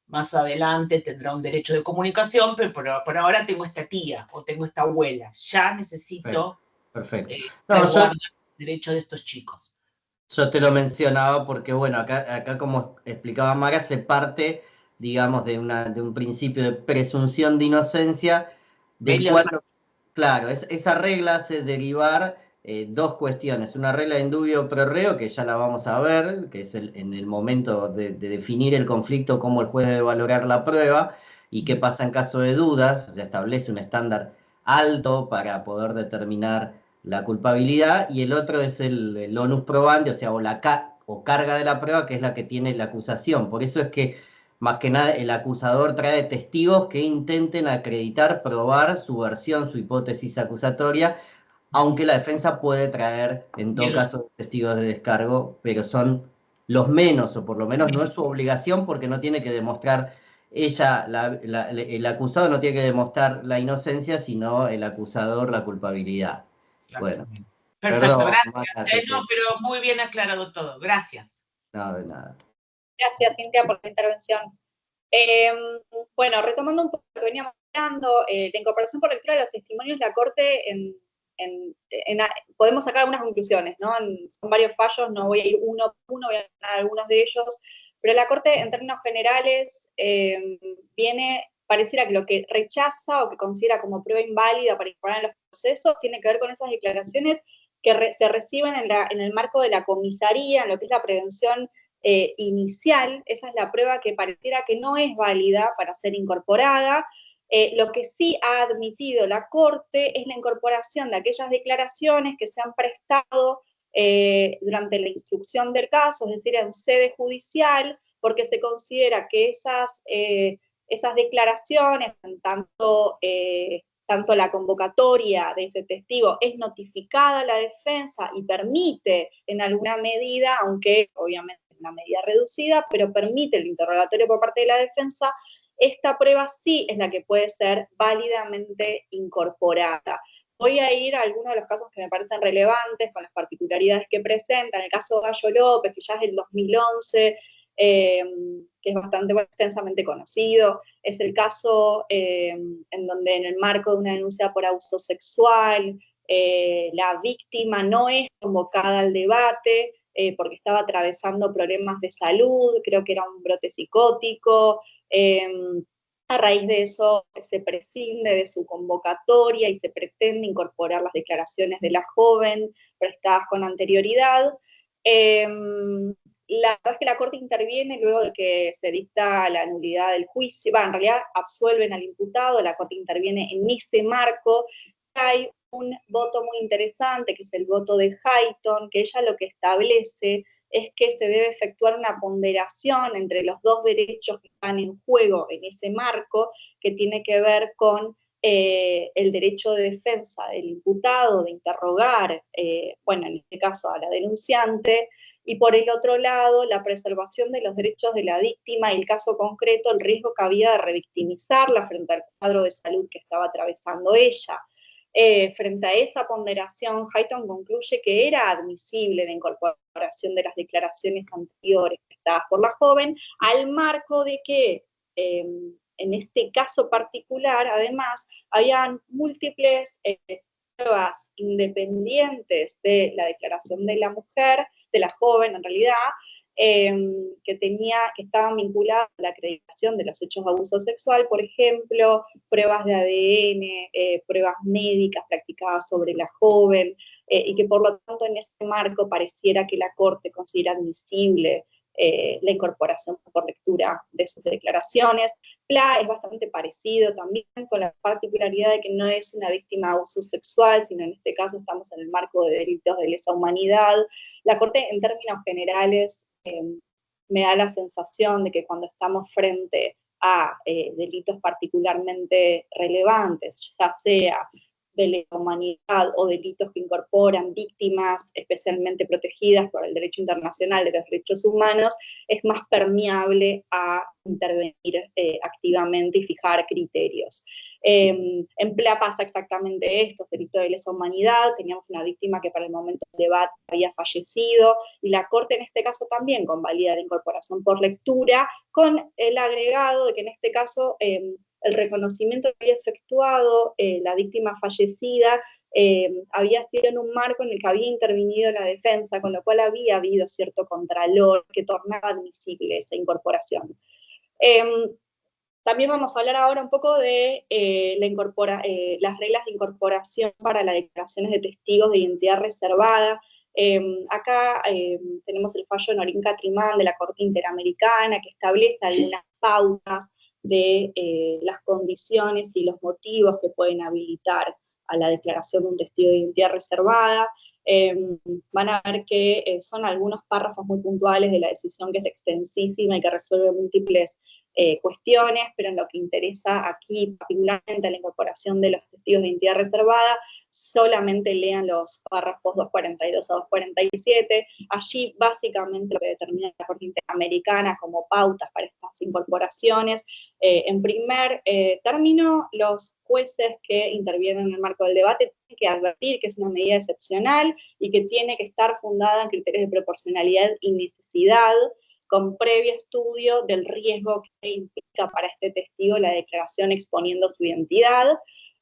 [SPEAKER 5] más adelante tendrá un derecho de comunicación, pero por ahora tengo esta tía o tengo esta abuela, ya necesito resguardar el derecho de estos chicos.
[SPEAKER 1] Yo te lo mencionaba porque, bueno, acá como explicaba Mara, se parte, digamos, de un principio de presunción de inocencia, del cual, claro, esa regla hace derivar dos cuestiones. Una regla de indubio pro reo, que ya la vamos a ver, que es en el momento de definir el conflicto, cómo el juez debe valorar la prueba y qué pasa en caso de dudas. O sea, establece un estándar alto para poder determinar la culpabilidad, y el otro es el onus probandi, o sea, o carga de la prueba, que es la que tiene la acusación. Por eso es que, más que nada, el acusador trae testigos que intenten acreditar, probar su versión, su hipótesis acusatoria, aunque la defensa puede traer, en todo caso, testigos de descargo, pero son los menos, o por lo menos no es su obligación, porque no tiene que demostrar ella, el acusado no tiene que demostrar la inocencia, sino el acusador la culpabilidad. Bueno,
[SPEAKER 5] perfecto,
[SPEAKER 1] perdón,
[SPEAKER 5] gracias.
[SPEAKER 1] Mara,
[SPEAKER 5] No, pero muy bien aclarado todo, gracias.
[SPEAKER 1] No, de nada.
[SPEAKER 3] Gracias, Cintia, por la intervención. Bueno, retomando un poco lo que veníamos hablando, la incorporación por lectura de los testimonios, la Corte podemos sacar algunas conclusiones, ¿no? Son varios fallos, no voy a ir uno por uno, voy a hablar algunos de ellos, pero la Corte, en términos generales, pareciera que lo que rechaza o que considera como prueba inválida para incorporar en los procesos tiene que ver con esas declaraciones que se reciben en el marco de la comisaría, en lo que es la prevención inicial. Esa es la prueba que pareciera que no es válida para ser incorporada. Lo que sí ha admitido la Corte es la incorporación de aquellas declaraciones que se han prestado durante la instrucción del caso, es decir, en sede judicial, porque se considera que esas declaraciones, tanto la convocatoria de ese testigo es notificada a la defensa y permite en alguna medida, aunque obviamente es una medida reducida, pero permite el interrogatorio por parte de la defensa, esta prueba sí es la que puede ser válidamente incorporada. Voy a ir a algunos de los casos que me parecen relevantes, con las particularidades que presentan. El caso de Gallo López, que ya es del 2011, que es bastante extensamente conocido. Es el caso en donde en el marco de una denuncia por abuso sexual, la víctima no es convocada al debate porque estaba atravesando problemas de salud, creo que era un brote psicótico. A raíz de eso se prescinde de su convocatoria y se pretende incorporar las declaraciones de la joven prestadas con anterioridad. La verdad es que la Corte interviene luego de que se dicta la nulidad del juicio, en realidad absuelven al imputado, la Corte interviene en ese marco. Hay un voto muy interesante, que es el voto de Hayton, que ella lo que establece es que se debe efectuar una ponderación entre los dos derechos que están en juego en ese marco, que tiene que ver con el derecho de defensa del imputado, de interrogar, bueno, en este caso a la denunciante, y por el otro lado, la preservación de los derechos de la víctima y el caso concreto, el riesgo que había de revictimizarla frente al cuadro de salud que estaba atravesando ella. Frente a esa ponderación, Hayton concluye que era admisible la incorporación de las declaraciones anteriores prestadas por la joven, al marco de que en este caso particular, además, habían múltiples pruebas independientes de la declaración de la mujer, de la joven en realidad, que estaban vinculadas a la acreditación de los hechos de abuso sexual, por ejemplo, pruebas de ADN, pruebas médicas practicadas sobre la joven, y que por lo tanto en ese marco pareciera que la Corte considera admisible la incorporación por lectura de sus declaraciones. PLA es bastante parecido también, con la particularidad de que no es una víctima de abuso sexual, sino en este caso estamos en el marco de delitos de lesa humanidad. La Corte, en términos generales, me da la sensación de que cuando estamos frente a delitos particularmente relevantes, ya sea de lesa humanidad o delitos que incorporan víctimas especialmente protegidas por el derecho internacional de los derechos humanos, es más permeable a intervenir activamente y fijar criterios. En PLA pasa exactamente esto, delito de lesa humanidad, teníamos una víctima que para el momento del debate había fallecido, y la Corte en este caso también convalida la incorporación por lectura, con el agregado de que en este caso el reconocimiento que había efectuado la víctima fallecida había sido en un marco en el que había intervenido la defensa, con lo cual había habido cierto contralor que tornaba admisible esa incorporación. También vamos a hablar ahora un poco de las reglas de incorporación para las declaraciones de testigos de identidad reservada. Acá tenemos el fallo de Norín Catrimán de la Corte Interamericana, que establece algunas pautas de las condiciones y los motivos que pueden habilitar a la declaración de un testigo de identidad reservada. Van a ver que son algunos párrafos muy puntuales de la decisión, que es extensísima y que resuelve múltiples cuestiones, pero en lo que interesa aquí, particularmente la incorporación de los testigos de identidad reservada, solamente lean los párrafos 242 a 247. Allí básicamente lo que determina la Corte Interamericana como pautas para estas incorporaciones. En primer término, los jueces que intervienen en el marco del debate tienen que advertir que es una medida excepcional y que tiene que estar fundada en criterios de proporcionalidad y necesidad, con previo estudio del riesgo que implica para este testigo la declaración exponiendo su identidad.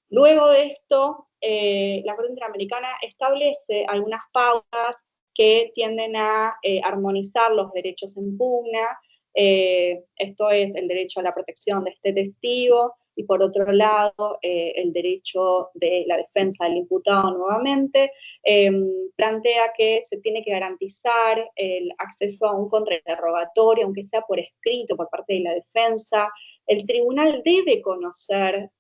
[SPEAKER 3] Luego de esto, la Corte Interamericana establece algunas pautas que tienden a armonizar los derechos en pugna. Esto es el derecho a la protección de este testigo y, por otro lado, el derecho de la defensa del imputado nuevamente. Plantea que se tiene que garantizar el acceso a un contrainterrogatorio, aunque sea por escrito, por parte de la defensa. El tribunal debe conocer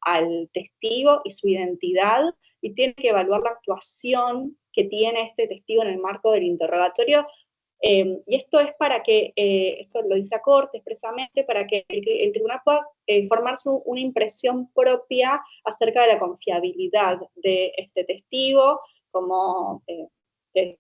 [SPEAKER 3] al testigo y su identidad y tiene que evaluar la actuación que tiene este testigo en el marco del interrogatorio. Y esto es para que, esto lo dice la Corte expresamente, para que el tribunal pueda formarse una impresión propia acerca de la confiabilidad de este testigo como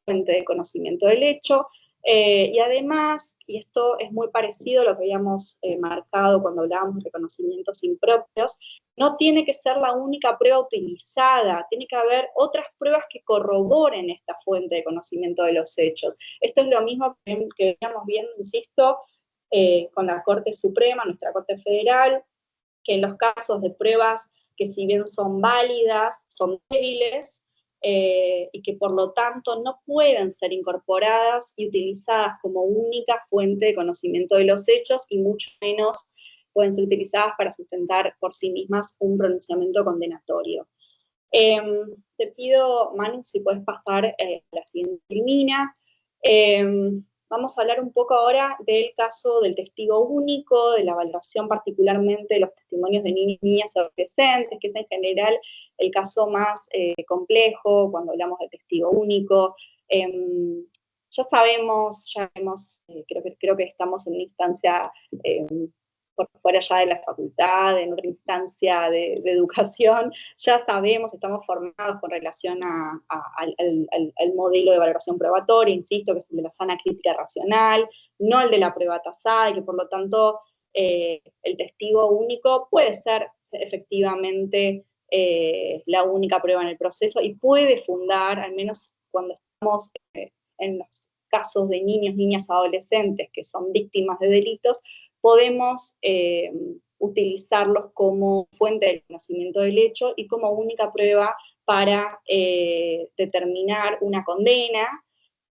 [SPEAKER 3] fuente de conocimiento del hecho. Y además, y esto es muy parecido a lo que habíamos marcado cuando hablábamos de reconocimientos impropios, no tiene que ser la única prueba utilizada, tiene que haber otras pruebas que corroboren esta fuente de conocimiento de los hechos. Esto es lo mismo que veníamos viendo, insisto, con la Corte Suprema, nuestra Corte Federal, que en los casos de pruebas que si bien son válidas, son débiles, y que por lo tanto no pueden ser incorporadas y utilizadas como única fuente de conocimiento de los hechos, y mucho menos pueden ser utilizadas para sustentar por sí mismas un pronunciamiento condenatorio. Te pido, Manu, si puedes pasar a la siguiente línea. Vamos a hablar un poco ahora del caso del testigo único, de la valoración particularmente de los testimonios de niños y niñas y adolescentes, que es en general el caso más complejo cuando hablamos de testigo único. Ya sabemos, creo que estamos en una instancia por fuera ya de la facultad, en otra instancia de educación, ya sabemos, estamos formados con relación al modelo de valoración probatoria, insisto, que es el de la sana crítica racional, no el de la prueba tasada, y que por lo tanto el testigo único puede ser efectivamente la única prueba en el proceso y puede fundar, al menos cuando estamos en los casos de niños, niñas, adolescentes que son víctimas de delitos, podemos utilizarlos como fuente de conocimiento del hecho y como única prueba para determinar una condena,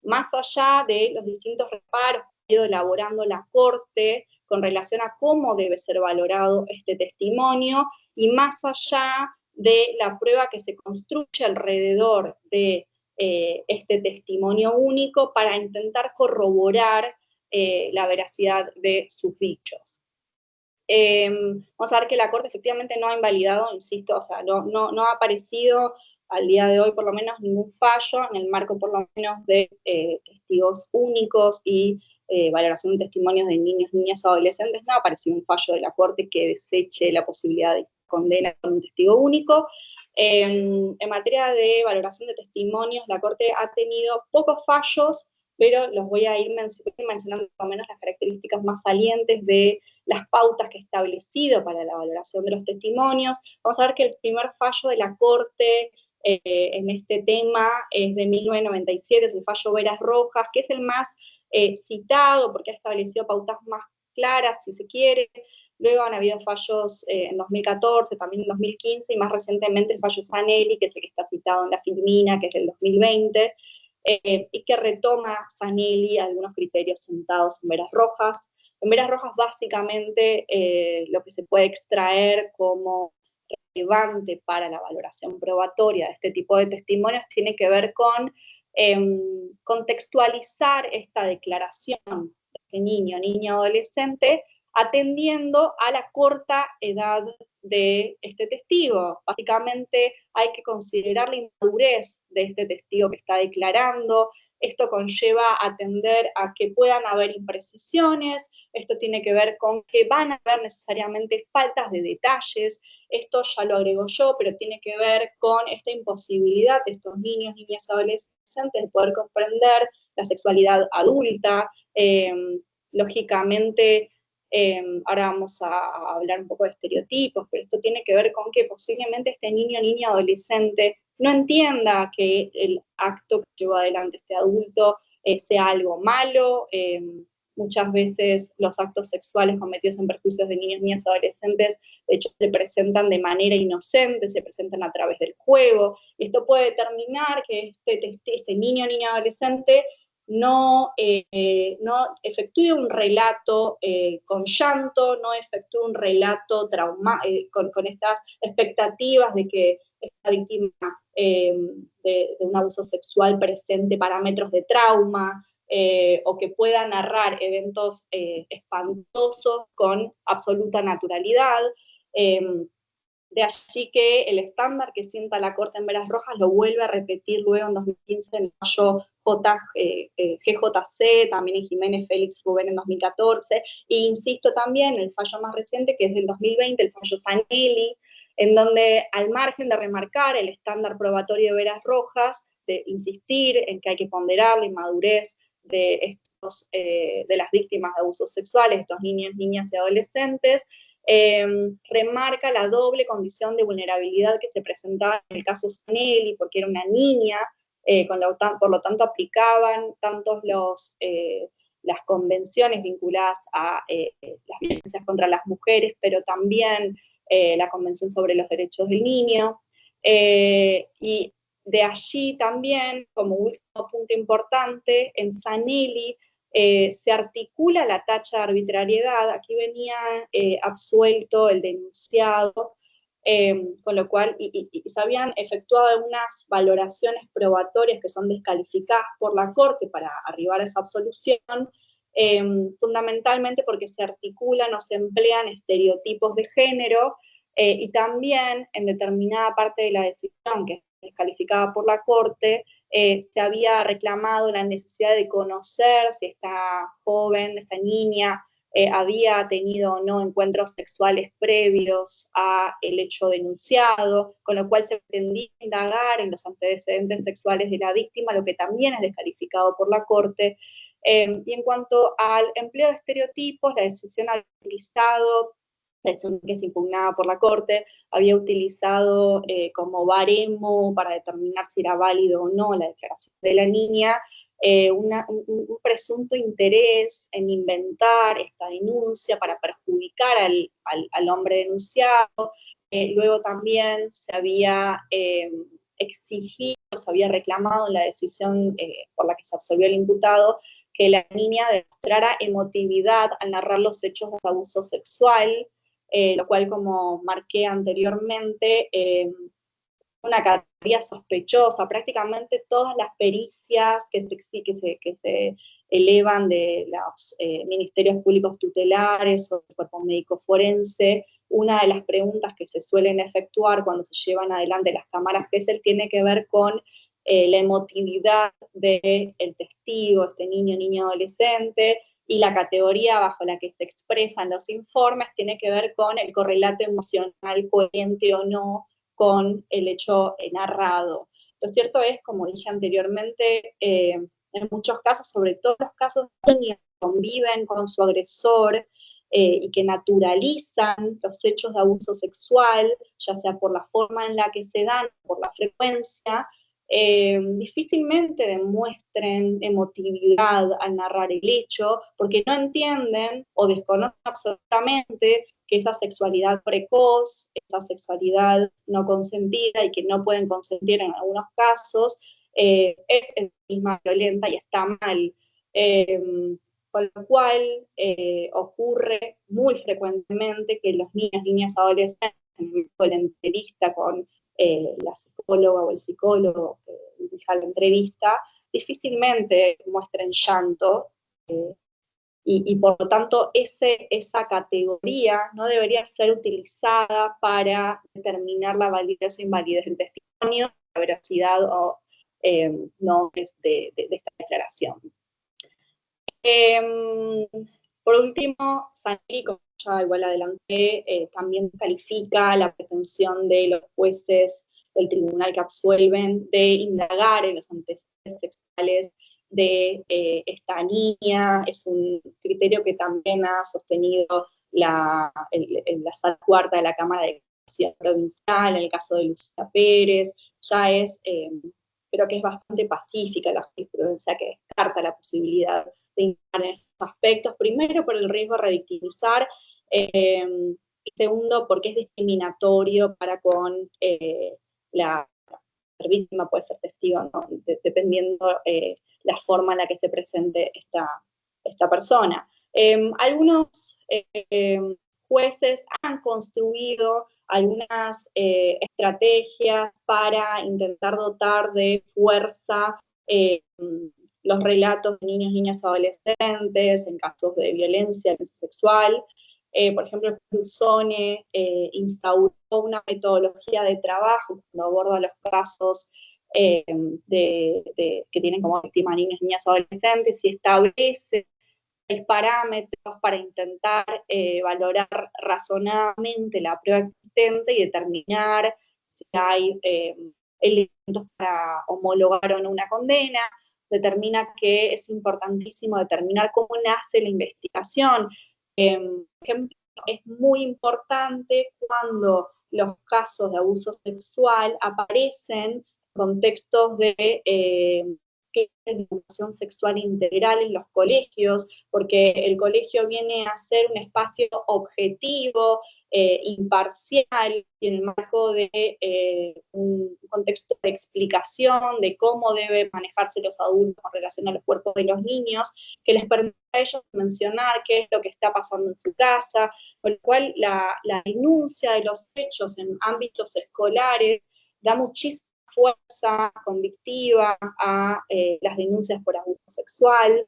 [SPEAKER 3] más allá de los distintos reparos que ha ido elaborando la Corte con relación a cómo debe ser valorado este testimonio, y más allá de la prueba que se construye alrededor de este testimonio único para intentar corroborar la veracidad de sus dichos. Vamos a ver que la Corte efectivamente no ha invalidado, insisto, o sea, no ha aparecido al día de hoy por lo menos ningún fallo en el marco por lo menos de testigos únicos y valoración de testimonios de niños, niñas, adolescentes. No ha aparecido un fallo de la Corte que deseche la posibilidad de condena con un testigo único. En materia de valoración de testimonios, la Corte ha tenido pocos fallos, pero los voy a ir mencionando por lo menos las características más salientes de las pautas que he establecido para la valoración de los testimonios. Vamos a ver que el primer fallo de la Corte en este tema es de 1997, es el fallo Veras Rojas, que es el más citado porque ha establecido pautas más claras, si se quiere. Luego han habido fallos en 2014, también en 2015, y más recientemente el fallo Zanelli, que es el que está citado en la Filmina, que es del 2020, y que retoma Zanelli algunos criterios sentados en Veras Rojas. En Veras Rojas, básicamente, lo que se puede extraer como relevante para la valoración probatoria de este tipo de testimonios tiene que ver con contextualizar esta declaración de este niño, niña, adolescente, atendiendo a la corta edad de este testigo. Básicamente hay que considerar la inmadurez de este testigo que está declarando, Esto conlleva atender a que puedan haber imprecisiones, esto tiene que ver con que van a haber necesariamente faltas de detalles, esto ya lo agrego yo, pero tiene que ver con esta imposibilidad de estos niños, niñas, adolescentes de poder comprender la sexualidad adulta. Lógicamente, ahora vamos a hablar un poco de estereotipos, pero esto tiene que ver con que posiblemente este niño, niña, adolescente no entienda que el acto que llevó adelante este adulto sea algo malo. Muchas veces los actos sexuales cometidos en perjuicios de niños, niñas, adolescentes, de hecho se presentan de manera inocente, se presentan a través del juego, y esto puede determinar que este niño, niña, adolescente no efectúe un relato con llanto, no efectúe un relato con estas expectativas de que esta víctima de un abuso sexual presente parámetros de trauma, o que pueda narrar eventos espantosos con absoluta naturalidad. De allí que el estándar que sienta la Corte en Veras Rojas lo vuelve a repetir luego en 2015 en el fallo GJC, también en Jiménez Félix Rubén en 2014, e insisto también en el fallo más reciente, que es del 2020, el fallo Zanelli, en donde, al margen de remarcar el estándar probatorio de Veras Rojas, de insistir en que hay que ponderar la inmadurez de las víctimas de abusos sexuales, estos niños, niñas y adolescentes, remarca la doble condición de vulnerabilidad que se presentaba en el caso Zanelli, porque era una niña, por lo tanto aplicaban tantos las convenciones vinculadas a las violencias contra las mujeres, pero también la Convención sobre los Derechos del Niño, y de allí también, como último punto importante, en Zanelli se articula la tacha de arbitrariedad. Aquí venía absuelto el denunciado, con lo cual se habían efectuado unas valoraciones probatorias que son descalificadas por la Corte para arribar a esa absolución, fundamentalmente porque se articulan o se emplean estereotipos de género, y también en determinada parte de la decisión, que es descalificada por la Corte, se había reclamado la necesidad de conocer si esta joven, esta niña, había tenido o no encuentros sexuales previos a el hecho denunciado, con lo cual se pretendía indagar en los antecedentes sexuales de la víctima, lo que también es descalificado por la Corte. Y en cuanto al empleo de estereotipos, la decisión había utilizado, la decisión que es impugnada por la Corte, había utilizado como baremo para determinar si era válido o no la declaración de la niña, un presunto interés en inventar esta denuncia para perjudicar al hombre denunciado. Luego también se había exigido, se había reclamado en la decisión por la que se absolvió el imputado, que la niña demostrara emotividad al narrar los hechos de abuso sexual, lo cual, como marqué anteriormente, una categoría sospechosa. Prácticamente todas las pericias que se elevan de los ministerios públicos tutelares o del cuerpo médico forense, una de las preguntas que se suelen efectuar cuando se llevan adelante las cámaras Gesell tiene que ver con la emotividad del testigo, este niño, niña, adolescente, y la categoría bajo la que se expresan los informes tiene que ver con el correlato emocional coherente o no con el hecho narrado. Lo cierto es, como dije anteriormente, en muchos casos, sobre todo los casos de niños que conviven con su agresor y que naturalizan los hechos de abuso sexual, ya sea por la forma en la que se dan, por la frecuencia, difícilmente demuestren emotividad al narrar el hecho, porque no entienden o desconocen absolutamente que esa sexualidad precoz, esa sexualidad no consentida y que no pueden consentir en algunos casos, es en sí misma violenta y está mal. Con lo cual ocurre muy frecuentemente que los niños, niñas, adolescentes, en el entrevista con la psicóloga o el psicólogo que dirija la entrevista, difícilmente muestren llanto, y por lo tanto esa categoría no debería ser utilizada para determinar la validez o invalidez del testimonio, la veracidad o no es de esta declaración. Por último, Zanelli, como ya igual adelanté, también califica la pretensión de los jueces del tribunal que absuelven de indagar en los antecedentes sexuales de esta niña. Es un criterio que también ha sostenido la Sala Cuarta de la Cámara de Casación Provincial, en el caso de Lucía Pérez. Ya es, creo que es bastante pacífica la jurisprudencia que descarta la posibilidad de indagar en estos aspectos, primero por el riesgo de revictimizar, y segundo porque es discriminatorio para con la víctima, puede ser testigo, ¿no? Dependiendo la forma en la que se presente esta persona. Algunos jueces han construido algunas estrategias para intentar dotar de fuerza los relatos de niños, niñas, adolescentes en casos de violencia sexual. Por ejemplo, Brusone instauró una metodología de trabajo cuando aborda los casos que tienen como víctima niños, niñas, adolescentes, y establece parámetros para intentar valorar razonadamente la prueba existente y determinar si hay elementos para homologar o no una condena. Determina que es importantísimo determinar cómo nace la investigación. Por ejemplo, es muy importante cuando los casos de abuso sexual aparecen en contextos de educación sexual integral en los colegios, porque el colegio viene a ser un espacio objetivo, imparcial, y en el marco de un contexto de explicación de cómo deben manejarse los adultos en relación a los cuerpos de los niños, que les permite a ellos mencionar qué es lo que está pasando en su casa, con lo cual la denuncia de los hechos en ámbitos escolares da muchísimo fuerza convictiva a las denuncias por abuso sexual,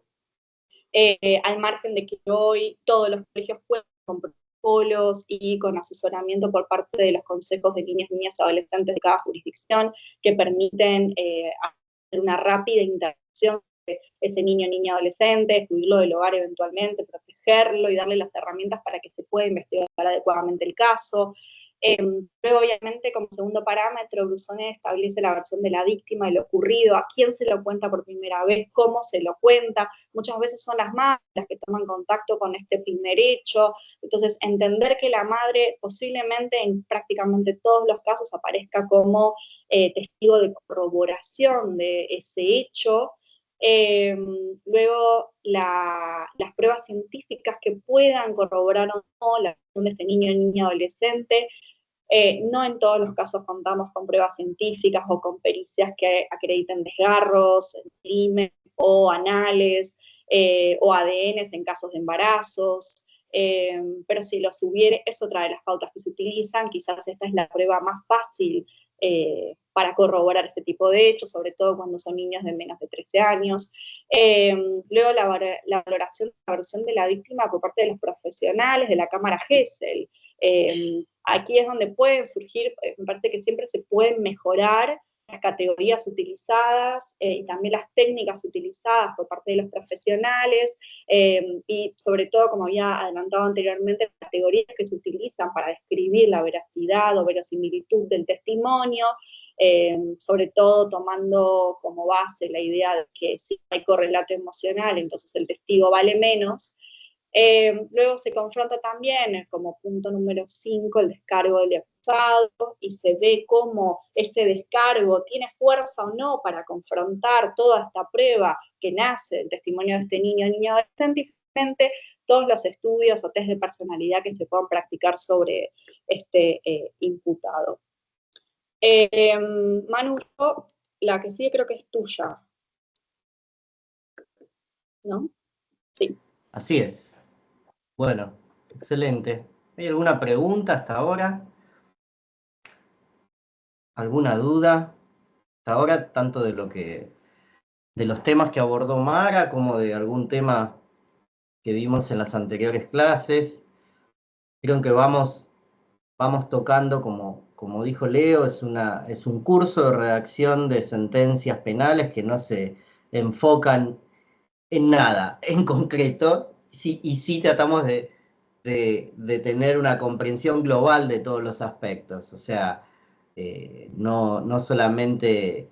[SPEAKER 3] al margen de que hoy todos los colegios cuentan con protocolos y con asesoramiento por parte de los consejos de niños, niñas y adolescentes de cada jurisdicción que permiten hacer una rápida intervención de ese niño, niña, adolescente, excluirlo del hogar eventualmente, protegerlo y darle las herramientas para que se pueda investigar adecuadamente el caso. Luego, obviamente, como segundo parámetro, Brusone establece la versión de la víctima de lo ocurrido, a quién se lo cuenta por primera vez, cómo se lo cuenta. Muchas veces son las madres las que toman contacto con este primer hecho. Entonces, entender que la madre posiblemente en prácticamente todos los casos aparezca como testigo de corroboración de ese hecho. Luego, las pruebas científicas que puedan corroborar o no la versión de este niño, niña, adolescente. No en todos los casos contamos con pruebas científicas o con pericias que acrediten desgarros, crimen o anales o ADNs en casos de embarazos, pero si los hubiere, es otra de las pautas que se utilizan. Quizás esta es la prueba más fácil para corroborar este tipo de hechos, sobre todo cuando son niños de menos de 13 años. Luego la valoración de la versión de la víctima por parte de los profesionales de la Cámara Gesell. Aquí es donde pueden surgir, me parece que siempre se pueden mejorar las categorías utilizadas y también las técnicas utilizadas por parte de los profesionales y sobre todo, como había adelantado anteriormente, las categorías que se utilizan para describir la veracidad o verosimilitud del testimonio, sobre todo tomando como base la idea de que si hay correlato emocional, entonces el testigo vale menos. Luego se confronta también, como punto número 5, el descargo del acusado, y se ve cómo ese descargo tiene fuerza o no para confrontar toda esta prueba que nace del testimonio de este niño, niña, adolescente, y finalmente todos los estudios o test de personalidad que se puedan practicar sobre este imputado. Manu, la que sigue creo que es tuya, ¿no? Sí.
[SPEAKER 1] Así es. Bueno, excelente. ¿Hay alguna pregunta hasta ahora? ¿Alguna duda? Hasta ahora, tanto de los temas que abordó Mara, como de algún tema que vimos en las anteriores clases. Creo que vamos tocando, como como dijo Leo, es un curso de redacción de sentencias penales que no se enfocan en nada en concreto, y sí tratamos de tener una comprensión global de todos los aspectos, o sea, no solamente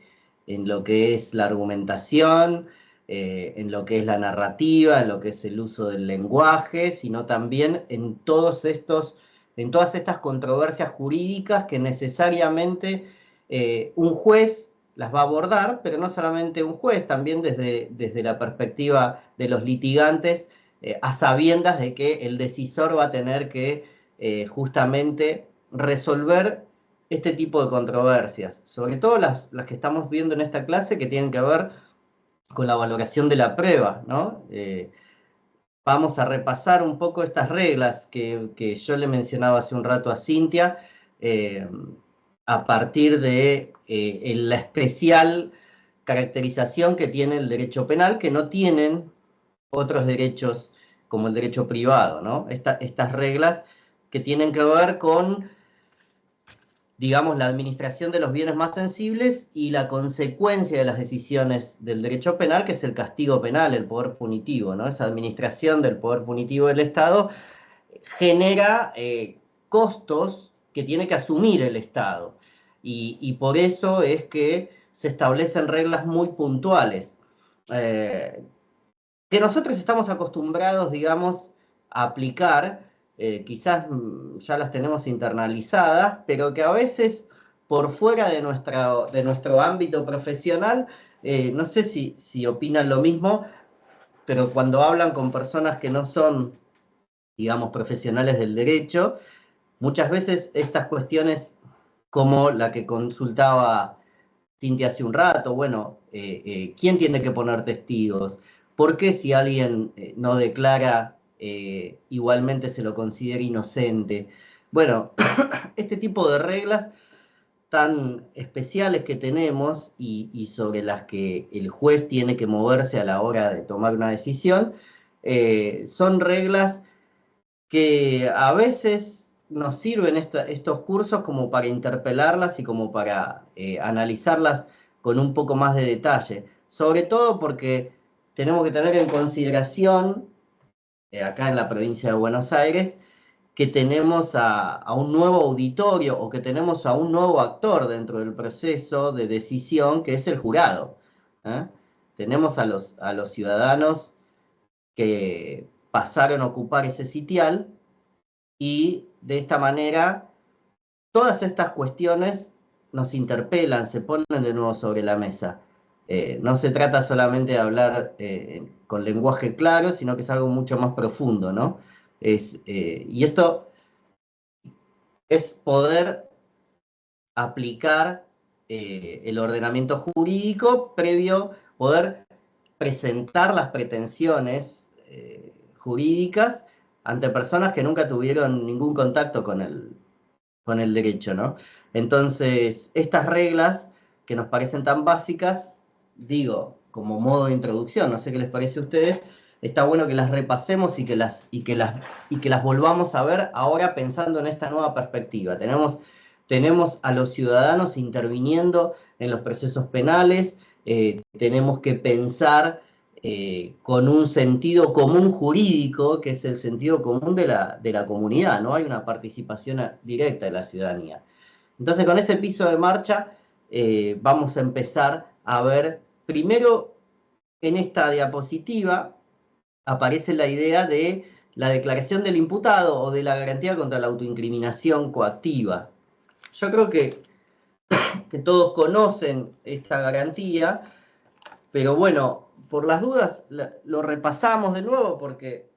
[SPEAKER 1] en lo que es la argumentación, en lo que es la narrativa, en lo que es el uso del lenguaje, sino también en todas estas controversias jurídicas que necesariamente un juez las va a abordar, pero no solamente un juez, también desde la perspectiva de los litigantes, a sabiendas de que el decisor va a tener que justamente resolver este tipo de controversias, sobre todo las que estamos viendo en esta clase, que tienen que ver con la valoración de la prueba, ¿no? Vamos a repasar un poco estas reglas que yo le mencionaba hace un rato a Cintia, a partir de la especial caracterización que tiene el derecho penal, que no tienen otros derechos como el derecho privado, ¿no? Estas reglas que tienen que ver con, digamos, la administración de los bienes más sensibles y la consecuencia de las decisiones del derecho penal, que es el castigo penal, el poder punitivo, ¿no? Esa administración del poder punitivo del Estado genera costos que tiene que asumir el Estado. Y por eso es que se establecen reglas muy puntuales, que nosotros estamos acostumbrados, digamos, a aplicar, quizás ya las tenemos internalizadas, pero que a veces por fuera de nuestro ámbito profesional, no sé si opinan lo mismo, pero cuando hablan con personas que no son, digamos, profesionales del derecho, muchas veces estas cuestiones, como la que consultaba Cintia hace un rato, bueno, ¿quién tiene que poner testigos? ¿Por qué si alguien no declara, igualmente se lo considera inocente? Bueno, este tipo de reglas tan especiales que tenemos y sobre las que el juez tiene que moverse a la hora de tomar una decisión, son reglas que a veces nos sirven estos cursos como para interpelarlas y como para analizarlas con un poco más de detalle. Sobre todo porque tenemos que tener en consideración, acá en la provincia de Buenos Aires, que tenemos a un nuevo auditorio o que tenemos a un nuevo actor dentro del proceso de decisión, que es el jurado. Tenemos a los ciudadanos que pasaron a ocupar ese sitial, y de esta manera todas estas cuestiones nos interpelan, se ponen de nuevo sobre la mesa. No se trata solamente de hablar con lenguaje claro, sino que es algo mucho más profundo, ¿no? Y esto es poder aplicar el ordenamiento jurídico previo, poder presentar las pretensiones jurídicas ante personas que nunca tuvieron ningún contacto con el derecho, ¿no? Entonces, estas reglas que nos parecen tan básicas, digo, como modo de introducción, no sé qué les parece a ustedes, está bueno que las repasemos y que las volvamos a ver ahora pensando en esta nueva perspectiva. Tenemos a los ciudadanos interviniendo en los procesos penales, tenemos que pensar con un sentido común jurídico, que es el sentido común de la comunidad, ¿no? Hay una participación directa de la ciudadanía. Entonces, con ese piso de marcha, vamos a empezar a ver, primero, en esta diapositiva, aparece la idea de la declaración del imputado o de la garantía contra la autoincriminación coactiva. Yo creo que todos conocen esta garantía, pero bueno, por las dudas lo repasamos de nuevo porque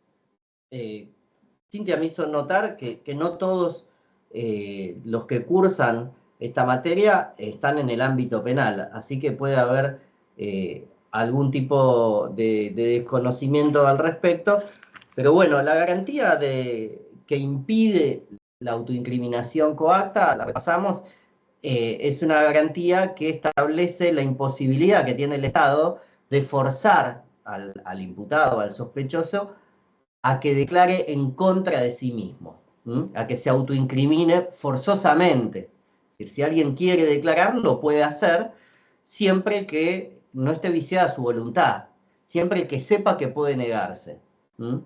[SPEAKER 1] Cintia me hizo notar que no todos los que cursan esta materia están en el ámbito penal, así que puede haber algún tipo de desconocimiento al respecto, pero bueno, la garantía que impide la autoincriminación coacta, la repasamos, es una garantía que establece la imposibilidad que tiene el Estado de forzar al imputado, al sospechoso, a que declare en contra de sí mismo, a que se autoincrimine forzosamente, Es decir, si alguien quiere declarar, lo puede hacer siempre que no esté viciada su voluntad, siempre que sepa que puede negarse. ¿Mm?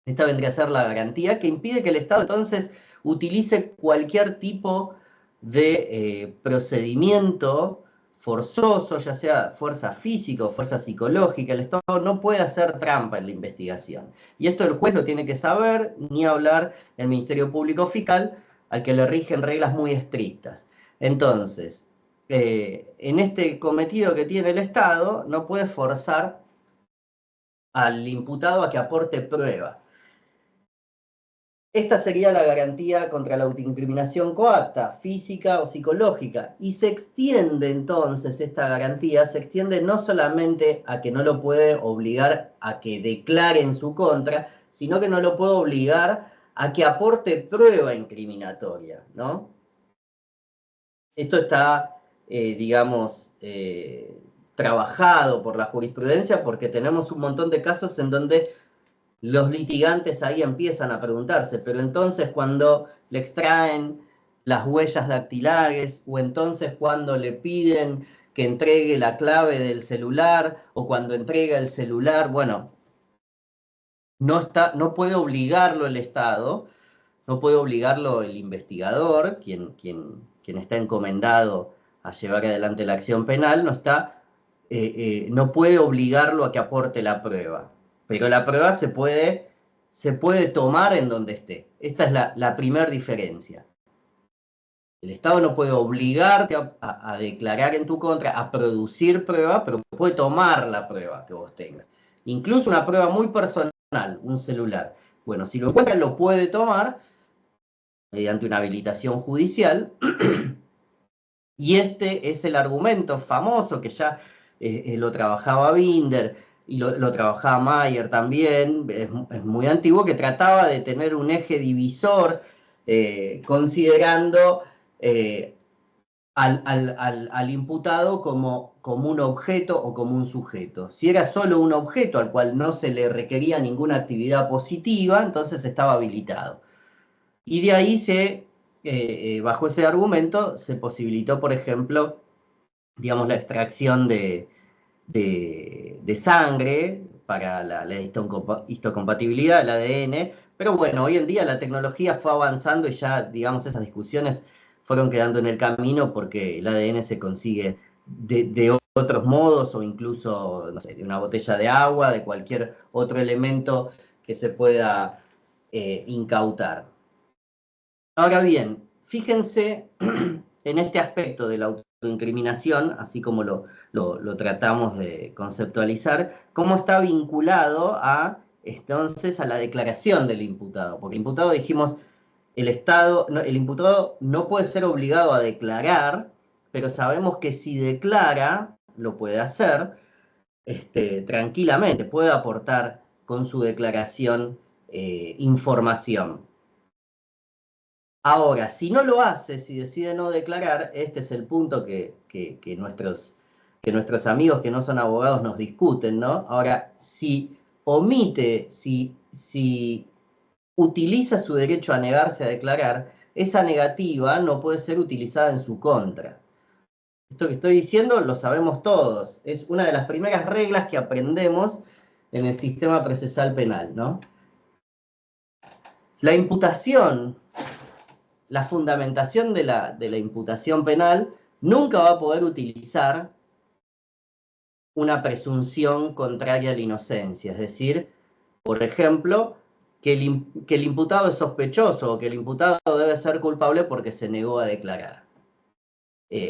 [SPEAKER 1] Esta vendría a ser la garantía que impide que el Estado entonces utilice cualquier tipo de procedimiento forzoso, ya sea fuerza física o fuerza psicológica. El Estado no puede hacer trampa en la investigación. Y esto el juez lo tiene que saber, ni hablar el Ministerio Público Fiscal, al que le rigen reglas muy estrictas. Entonces, en este cometido que tiene el Estado, no puede forzar al imputado a que aporte prueba. Esta sería la garantía contra la autoincriminación coacta, física o psicológica, y se extiende entonces esta garantía, se extiende no solamente a que no lo puede obligar a que declare en su contra, sino que no lo puede obligar a que aporte prueba incriminatoria, ¿no? Esto está, digamos, trabajado por la jurisprudencia porque tenemos un montón de casos en donde los litigantes ahí empiezan a preguntarse, pero entonces cuando le extraen las huellas dactilares o entonces cuando le piden que entregue la clave del celular o cuando entrega el celular, bueno, no puede obligarlo el Estado, no puede obligarlo el investigador, quien está encomendado a llevar adelante la acción penal, no puede obligarlo a que aporte la prueba. Pero la prueba se puede tomar en donde esté. Esta es la primera diferencia. El Estado no puede obligarte a declarar en tu contra, a producir prueba, pero puede tomar la prueba que vos tengas. Incluso una prueba muy personal, un celular. Bueno, si lo encuentra, lo puede tomar mediante una habilitación judicial. Y este es el argumento famoso que ya lo trabajaba Binder y lo trabajaba Mayer también, es muy antiguo, que trataba de tener un eje divisor considerando al imputado como un objeto o como un sujeto. Si era solo un objeto al cual no se le requería ninguna actividad positiva, entonces estaba habilitado. Y de ahí bajo ese argumento, se posibilitó, por ejemplo, digamos, la extracción de sangre para la histocompatibilidad, el ADN, pero bueno, hoy en día la tecnología fue avanzando y ya, digamos, esas discusiones fueron quedando en el camino porque el ADN se consigue de otros modos o incluso, no sé, de una botella de agua, de cualquier otro elemento que se pueda incautar. Ahora bien, fíjense en este aspecto de la autoincriminación, así como lo tratamos de conceptualizar, cómo está vinculado entonces a la declaración del imputado. Porque el imputado, dijimos, el imputado no puede ser obligado a declarar, pero sabemos que si declara, lo puede hacer tranquilamente, puede aportar con su declaración información. Ahora, si no lo hace, si decide no declarar, este es el punto que nuestros amigos que no son abogados nos discuten, ¿no? Ahora, si omite, si utiliza su derecho a negarse a declarar, esa negativa no puede ser utilizada en su contra. Esto que estoy diciendo lo sabemos todos. Es una de las primeras reglas que aprendemos en el sistema procesal penal, ¿no? La imputación, la fundamentación de la imputación penal nunca va a poder utilizar una presunción contraria a la inocencia. Es decir, por ejemplo, que el imputado es sospechoso o que el imputado debe ser culpable porque se negó a declarar.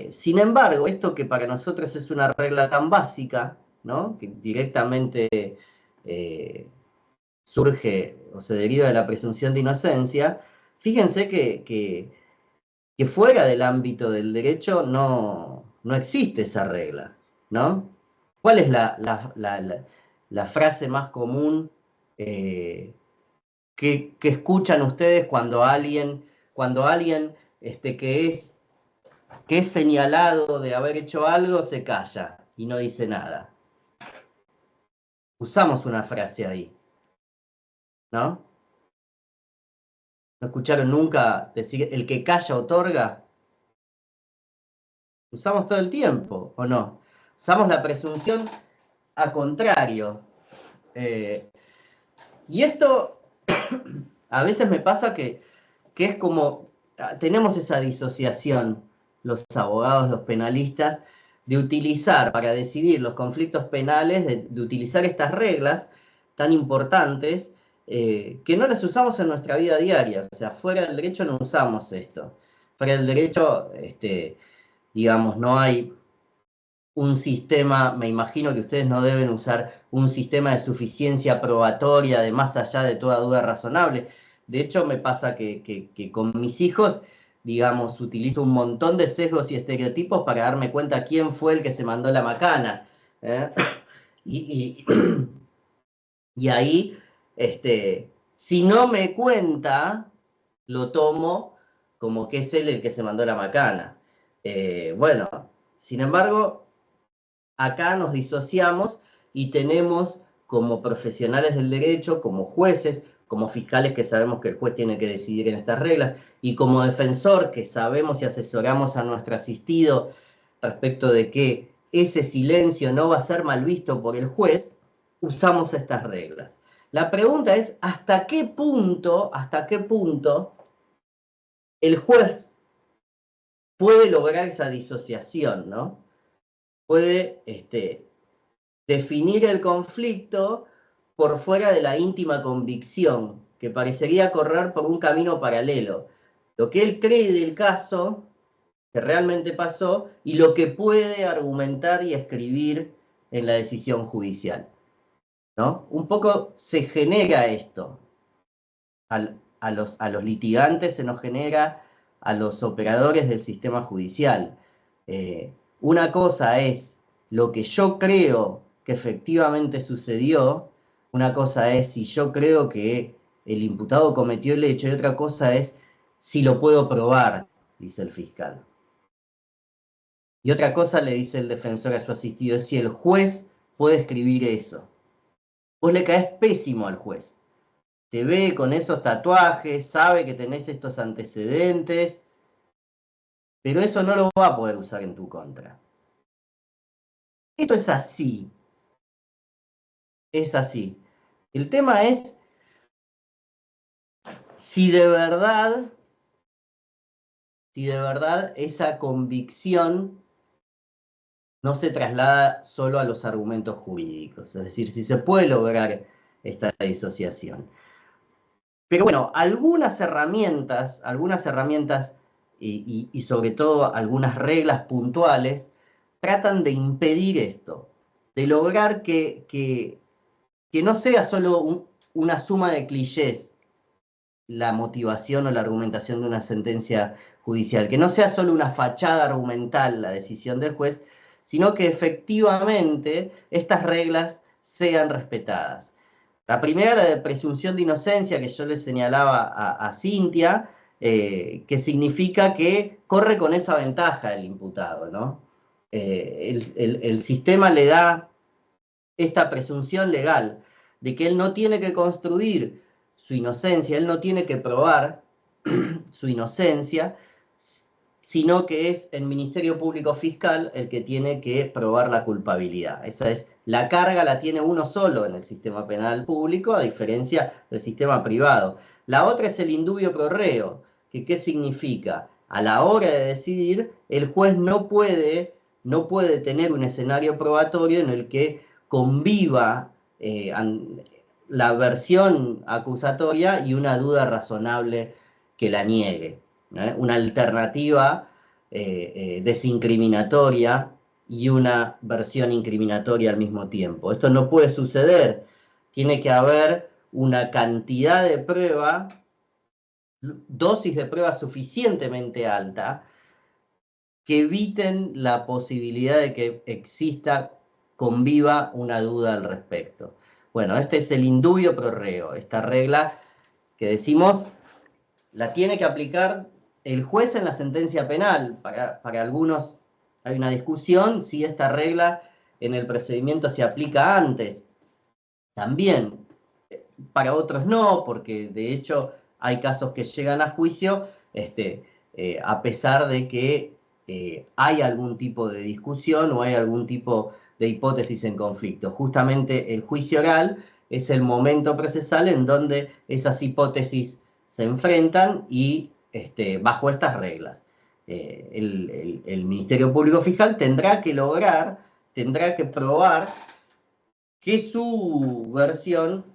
[SPEAKER 1] Sin embargo, esto que para nosotros es una regla tan básica, ¿no? Que directamente surge o se deriva de la presunción de inocencia, fíjense que fuera del ámbito del derecho no existe esa regla, ¿no? ¿Cuál es la frase más común que escuchan ustedes cuando alguien que es señalado de haber hecho algo se calla y no dice nada? Usamos una frase ahí, ¿no? ¿No escucharon nunca decir el que calla otorga? Usamos todo el tiempo, ¿o no? Usamos la presunción a contrario. Y esto a veces me pasa que es como, tenemos esa disociación, los abogados, los penalistas, de utilizar para decidir los conflictos penales, de utilizar estas reglas tan importantes que no las usamos en nuestra vida diaria. O sea, fuera del derecho no usamos esto. Fuera del derecho, digamos, no hay un sistema, me imagino que ustedes no deben usar un sistema de suficiencia probatoria de más allá de toda duda razonable. De hecho, me pasa que con mis hijos, digamos, utilizo un montón de sesgos y estereotipos para darme cuenta quién fue el que se mandó la macana. ¿Eh? Y, y ahí, si no me cuenta, lo tomo como que es él el que se mandó la macana. Bueno, sin embargo, acá nos disociamos y tenemos como profesionales del derecho, como jueces, como fiscales que sabemos que el juez tiene que decidir en estas reglas, y como defensor que sabemos y asesoramos a nuestro asistido respecto de que ese silencio no va a ser mal visto por el juez, usamos estas reglas. La pregunta es, ¿hasta qué punto el juez puede lograr esa disociación, ¿no? Puede definir el conflicto por fuera de la íntima convicción, que parecería correr por un camino paralelo. Lo que él cree del caso, que realmente pasó, y lo que puede argumentar y escribir en la decisión judicial, ¿no? Un poco se genera esto. A los litigantes se nos genera, a los operadores del sistema judicial. Una cosa es lo que yo creo que efectivamente sucedió, una cosa es si yo creo que el imputado cometió el hecho, y otra cosa es si lo puedo probar, dice el fiscal. Y otra cosa le dice el defensor a su asistido, es si el juez puede escribir eso. Vos le caes pésimo al juez. Te ve con esos tatuajes, sabe que tenés estos antecedentes, pero eso no lo va a poder usar en tu contra. Esto es así. Es así. El tema es si de verdad esa convicción no se traslada solo a los argumentos jurídicos. Es decir, si se puede lograr esta disociación. Pero bueno, algunas herramientas y sobre todo algunas reglas puntuales tratan de impedir esto, de lograr que no sea solo una suma de clichés la motivación o la argumentación de una sentencia judicial, que no sea solo una fachada argumental la decisión del juez, sino que efectivamente estas reglas sean respetadas. La primera, la de presunción de inocencia, que yo le señalaba a Cintia, que significa que corre con esa ventaja el imputado, ¿no? El sistema le da esta presunción legal de que él no tiene que construir su inocencia, él no tiene que probar su inocencia, sino que es el Ministerio Público Fiscal el que tiene que probar la culpabilidad. Esa es, la carga la tiene uno solo en el sistema penal público, a diferencia del sistema privado. La otra es el indubio pro reo, que ¿qué significa? A la hora de decidir, el juez no puede tener un escenario probatorio en el que conviva la versión acusatoria y una duda razonable que la niegue. Una alternativa desincriminatoria y una versión incriminatoria al mismo tiempo. Esto no puede suceder. Tiene que haber una cantidad de prueba, dosis de prueba suficientemente alta que eviten la posibilidad de que conviva una duda al respecto. Bueno, este es el indubio pro reo, esta regla que decimos la tiene que aplicar el juez en la sentencia penal. Para algunos hay una discusión si esta regla en el procedimiento se aplica antes. También, para otros no, porque de hecho hay casos que llegan a juicio a pesar de que hay algún tipo de discusión o hay algún tipo de hipótesis en conflicto. Justamente el juicio oral es el momento procesal en donde esas hipótesis se enfrentan y bajo estas reglas. El Ministerio Público Fiscal tendrá que probar que su versión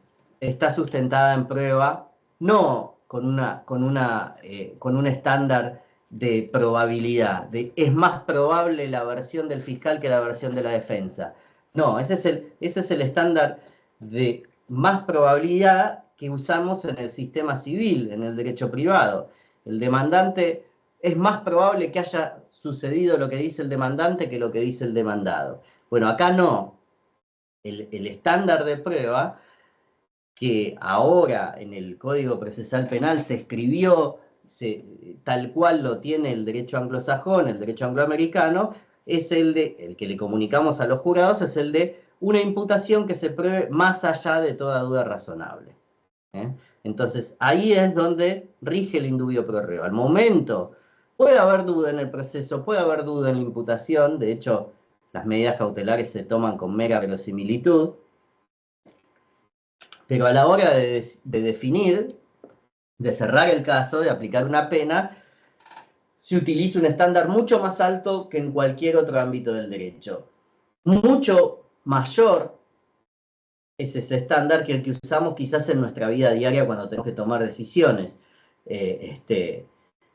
[SPEAKER 1] está sustentada en prueba, no con un estándar de probabilidad, es más probable la versión del fiscal que la versión de la defensa. No, ese es el estándar de más probabilidad que usamos en el sistema civil, en el derecho privado. El demandante, es más probable que haya sucedido lo que dice el demandante que lo que dice el demandado. Bueno, acá no. El estándar de prueba que ahora en el Código Procesal Penal se escribió tal cual lo tiene el derecho anglosajón, el derecho angloamericano, es el que le comunicamos a los jurados, es el de una imputación que se pruebe más allá de toda duda razonable. Entonces, ahí es donde rige el indubio pro reo. Al momento, puede haber duda en el proceso, puede haber duda en la imputación, de hecho, las medidas cautelares se toman con mera verosimilitud, pero a la hora de definir, de cerrar el caso, de aplicar una pena, se utiliza un estándar mucho más alto que en cualquier otro ámbito del derecho. Mucho mayor es ese estándar que el que usamos quizás en nuestra vida diaria cuando tenemos que tomar decisiones.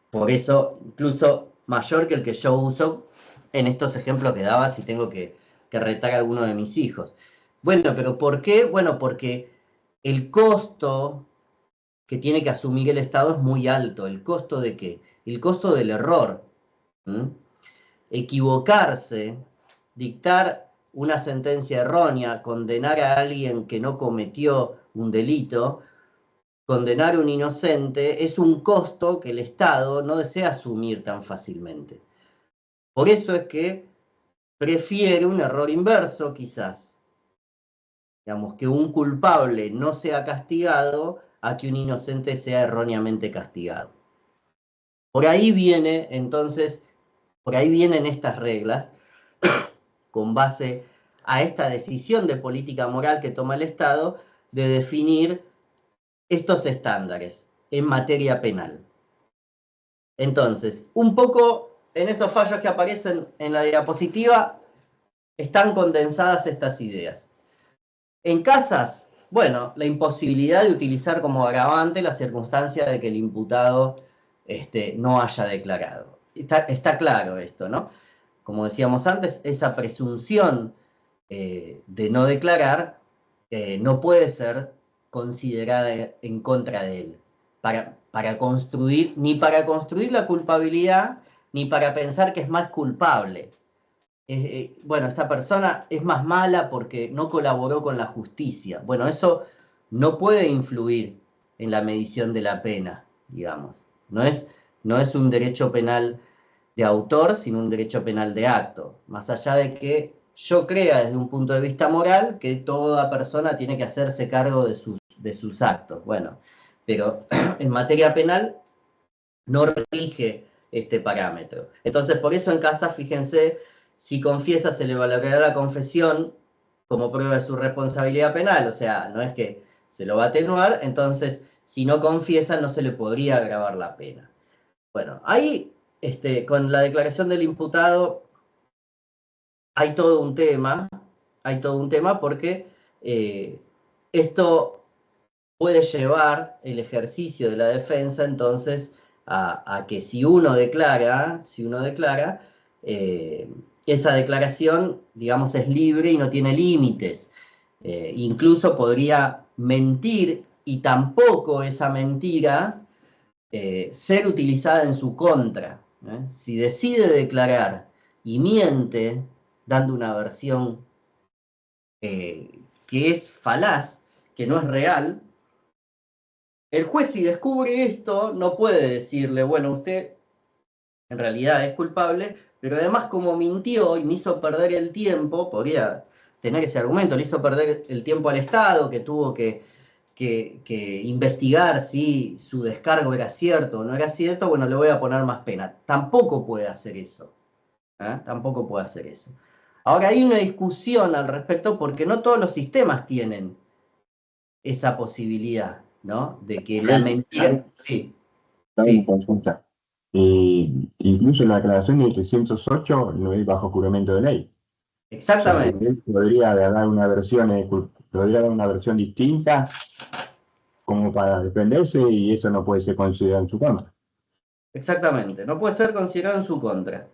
[SPEAKER 1] Por eso, incluso mayor que el que yo uso en estos ejemplos que daba si tengo que retar a alguno de mis hijos. Bueno, pero ¿por qué? Bueno, porque el costo que tiene que asumir el Estado es muy alto. ¿El costo de qué? El costo del error. Equivocarse, dictar una sentencia errónea, condenar a alguien que no cometió un delito, condenar a un inocente, es un costo que el Estado no desea asumir tan fácilmente. Por eso es que prefiere un error inverso, quizás. Digamos, que un culpable no sea castigado a que un inocente sea erróneamente castigado. Por ahí viene, entonces, por ahí vienen estas reglas, con base a esta decisión de política moral que toma el Estado, de definir estos estándares en materia penal. Entonces, un poco en esos fallos que aparecen en la diapositiva, están condensadas estas ideas. En casas, bueno, la imposibilidad de utilizar como agravante la circunstancia de que el imputado no haya declarado. Está claro esto, ¿no? Como decíamos antes, esa presunción de no declarar no puede ser considerada en contra de él, ni para construir la culpabilidad, ni para pensar que es más culpable. Bueno, esta persona es más mala porque no colaboró con la justicia. Bueno, eso no puede influir en la medición de la pena, digamos. No es un derecho penal de autor, sino un derecho penal de acto. Más allá de que yo crea desde un punto de vista moral que toda persona tiene que hacerse cargo de sus actos. Bueno, pero en materia penal no rige este parámetro. Entonces, por eso en casa, fíjense, si confiesa se le valorará la confesión como prueba de su responsabilidad penal, o sea, no es que se lo va a atenuar, entonces, si no confiesa no se le podría agravar la pena. Bueno, ahí, con la declaración del imputado, hay todo un tema porque esto puede llevar el ejercicio de la defensa, entonces, a que si uno declara, esa declaración, digamos, es libre y no tiene límites. Incluso podría mentir y tampoco esa mentira ser utilizada en su contra. Si decide declarar y miente, dando una versión que es falaz, que no es real, el juez, si descubre esto, no puede decirle, bueno, usted en realidad es culpable, pero además como mintió y me hizo perder el tiempo, podría tener ese argumento, le hizo perder el tiempo al Estado, que tuvo que investigar si su descargo era cierto o no era cierto, bueno, le voy a poner más pena. Tampoco puede hacer eso. Tampoco puede hacer eso. Ahora, hay una discusión al respecto porque no todos los sistemas tienen esa posibilidad, ¿no? De que la mentira... Sí,
[SPEAKER 6] Una
[SPEAKER 1] sí,
[SPEAKER 6] consulta. Incluso la declaración de 308 no es bajo juramento de ley. O sea,
[SPEAKER 1] exactamente.
[SPEAKER 6] él podría dar una versión distinta como para defenderse y eso no puede ser considerado en su contra.
[SPEAKER 1] Exactamente. No puede ser considerado en su contra.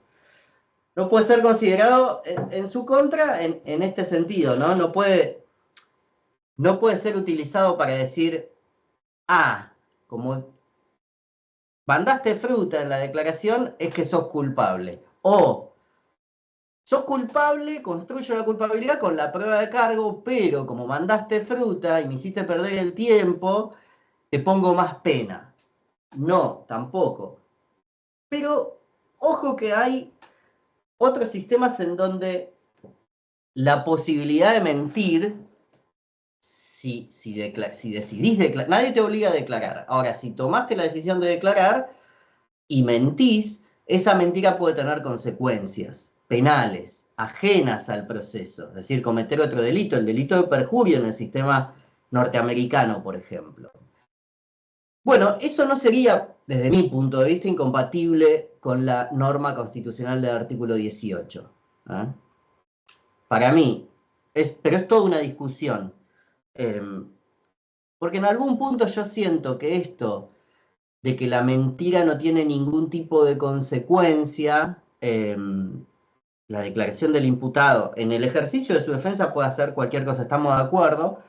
[SPEAKER 1] No puede ser considerado en su contra en este sentido, ¿no? No puede ser utilizado para decir, como mandaste fruta en la declaración, es que sos culpable. O sos culpable, construyo la culpabilidad con la prueba de cargo, pero como mandaste fruta y me hiciste perder el tiempo, te pongo más pena. No, tampoco. Pero ojo que hay otros sistemas en donde la posibilidad de mentir, si decidís declarar, nadie te obliga a declarar. Ahora, si tomaste la decisión de declarar y mentís, esa mentira puede tener consecuencias penales, ajenas al proceso. Es decir, cometer otro delito, el delito de perjurio en el sistema norteamericano, por ejemplo. Bueno, eso no sería, desde mi punto de vista, incompatible con la norma constitucional del artículo 18. Para mí, pero es toda una discusión. Porque en algún punto yo siento que esto de que la mentira no tiene ningún tipo de consecuencia, la declaración del imputado en el ejercicio de su defensa puede hacer cualquier cosa, estamos de acuerdo,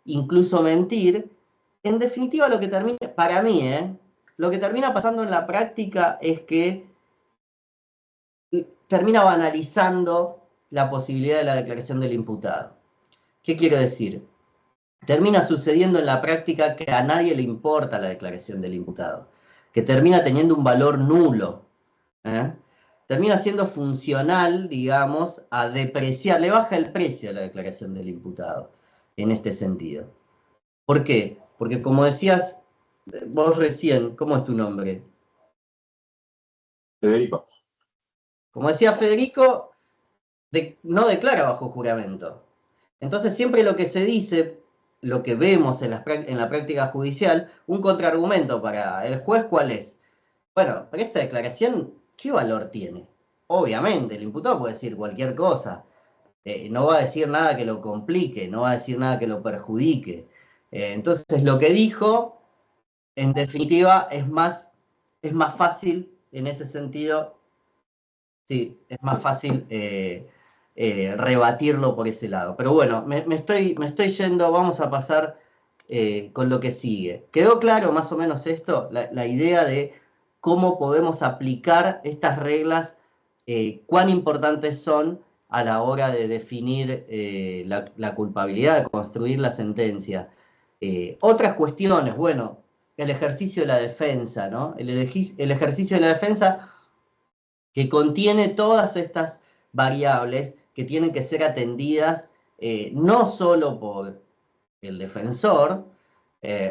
[SPEAKER 1] incluso mentir. En definitiva, lo que termina, para mí, lo que termina pasando en la práctica es que termina banalizando la posibilidad de la declaración del imputado. ¿Qué quiero decir? Termina sucediendo en la práctica que a nadie le importa la declaración del imputado, que termina teniendo un valor nulo. Termina siendo funcional, digamos, a depreciar, le baja el precio a la declaración del imputado, en este sentido. ¿Por qué? Porque como decías vos recién, ¿cómo es tu nombre?
[SPEAKER 6] Federico.
[SPEAKER 1] Como decía Federico, no declara bajo juramento. Entonces siempre lo que se dice, lo que vemos en la práctica judicial, un contraargumento para el juez, ¿cuál es? Bueno, pero esta declaración, ¿qué valor tiene? Obviamente, el imputado puede decir cualquier cosa. No va a decir nada que lo complique, no va a decir nada que lo perjudique. Entonces, lo que dijo, en definitiva, es más fácil en ese sentido. Sí, es más fácil rebatirlo por ese lado. Pero bueno, me estoy yendo, vamos a pasar con lo que sigue. ¿Quedó claro más o menos esto? La idea de cómo podemos aplicar estas reglas, cuán importantes son a la hora de definir la culpabilidad, de construir la sentencia. Otras cuestiones, bueno, el ejercicio de la defensa, ¿no? El ejercicio de la defensa que contiene todas estas variables que tienen que ser atendidas no solo por el defensor,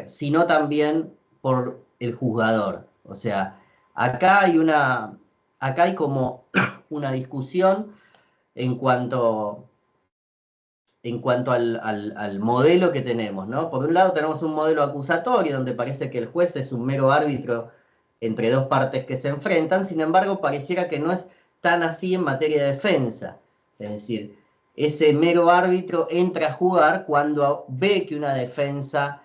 [SPEAKER 1] sino también por el juzgador. O sea, acá hay como una discusión en cuanto al modelo que tenemos, ¿no? Por un lado tenemos un modelo acusatorio donde parece que el juez es un mero árbitro entre dos partes que se enfrentan, sin embargo pareciera que no es tan así en materia de defensa. Es decir, ese mero árbitro entra a jugar cuando ve que una defensa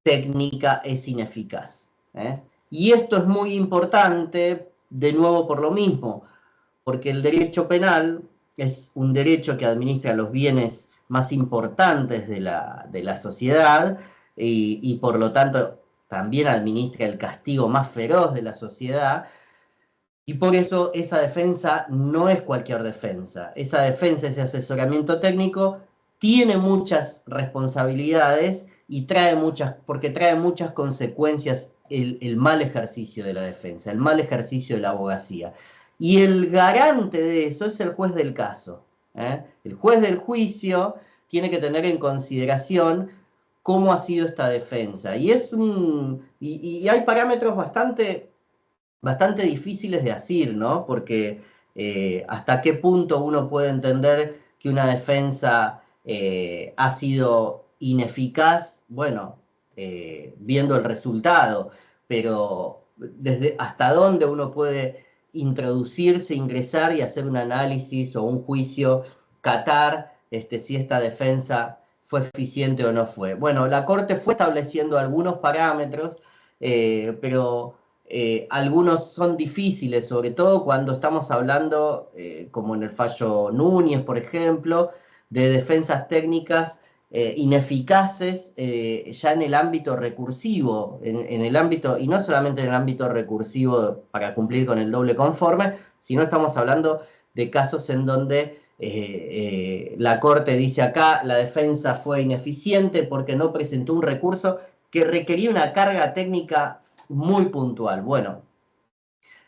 [SPEAKER 1] técnica es ineficaz. Y esto es muy importante, de nuevo por lo mismo, porque el derecho penal es un derecho que administra los bienes más importantes de la sociedad y por lo tanto también administra el castigo más feroz de la sociedad, y por eso esa defensa no es cualquier defensa. Esa defensa, ese asesoramiento técnico, tiene muchas responsabilidades y porque trae muchas consecuencias el mal ejercicio de la defensa, el mal ejercicio de la abogacía. Y el garante de eso es el juez del caso. El juez del juicio tiene que tener en consideración cómo ha sido esta defensa. Y hay parámetros bastante difíciles de asir, ¿no? Porque hasta qué punto uno puede entender que una defensa ha sido ineficaz, bueno, viendo el resultado, pero desde hasta dónde uno puede introducirse, ingresar y hacer un análisis o un juicio, catar si esta defensa fue eficiente o no fue. Bueno, la Corte fue estableciendo algunos parámetros, pero algunos son difíciles, sobre todo cuando estamos hablando, como en el fallo Núñez, por ejemplo, de defensas técnicas ineficaces ya en el ámbito recursivo, en el ámbito, y no solamente en el ámbito recursivo para cumplir con el doble conforme, sino estamos hablando de casos en donde la Corte dice acá, la defensa fue ineficiente porque no presentó un recurso que requería una carga técnica muy puntual. Bueno,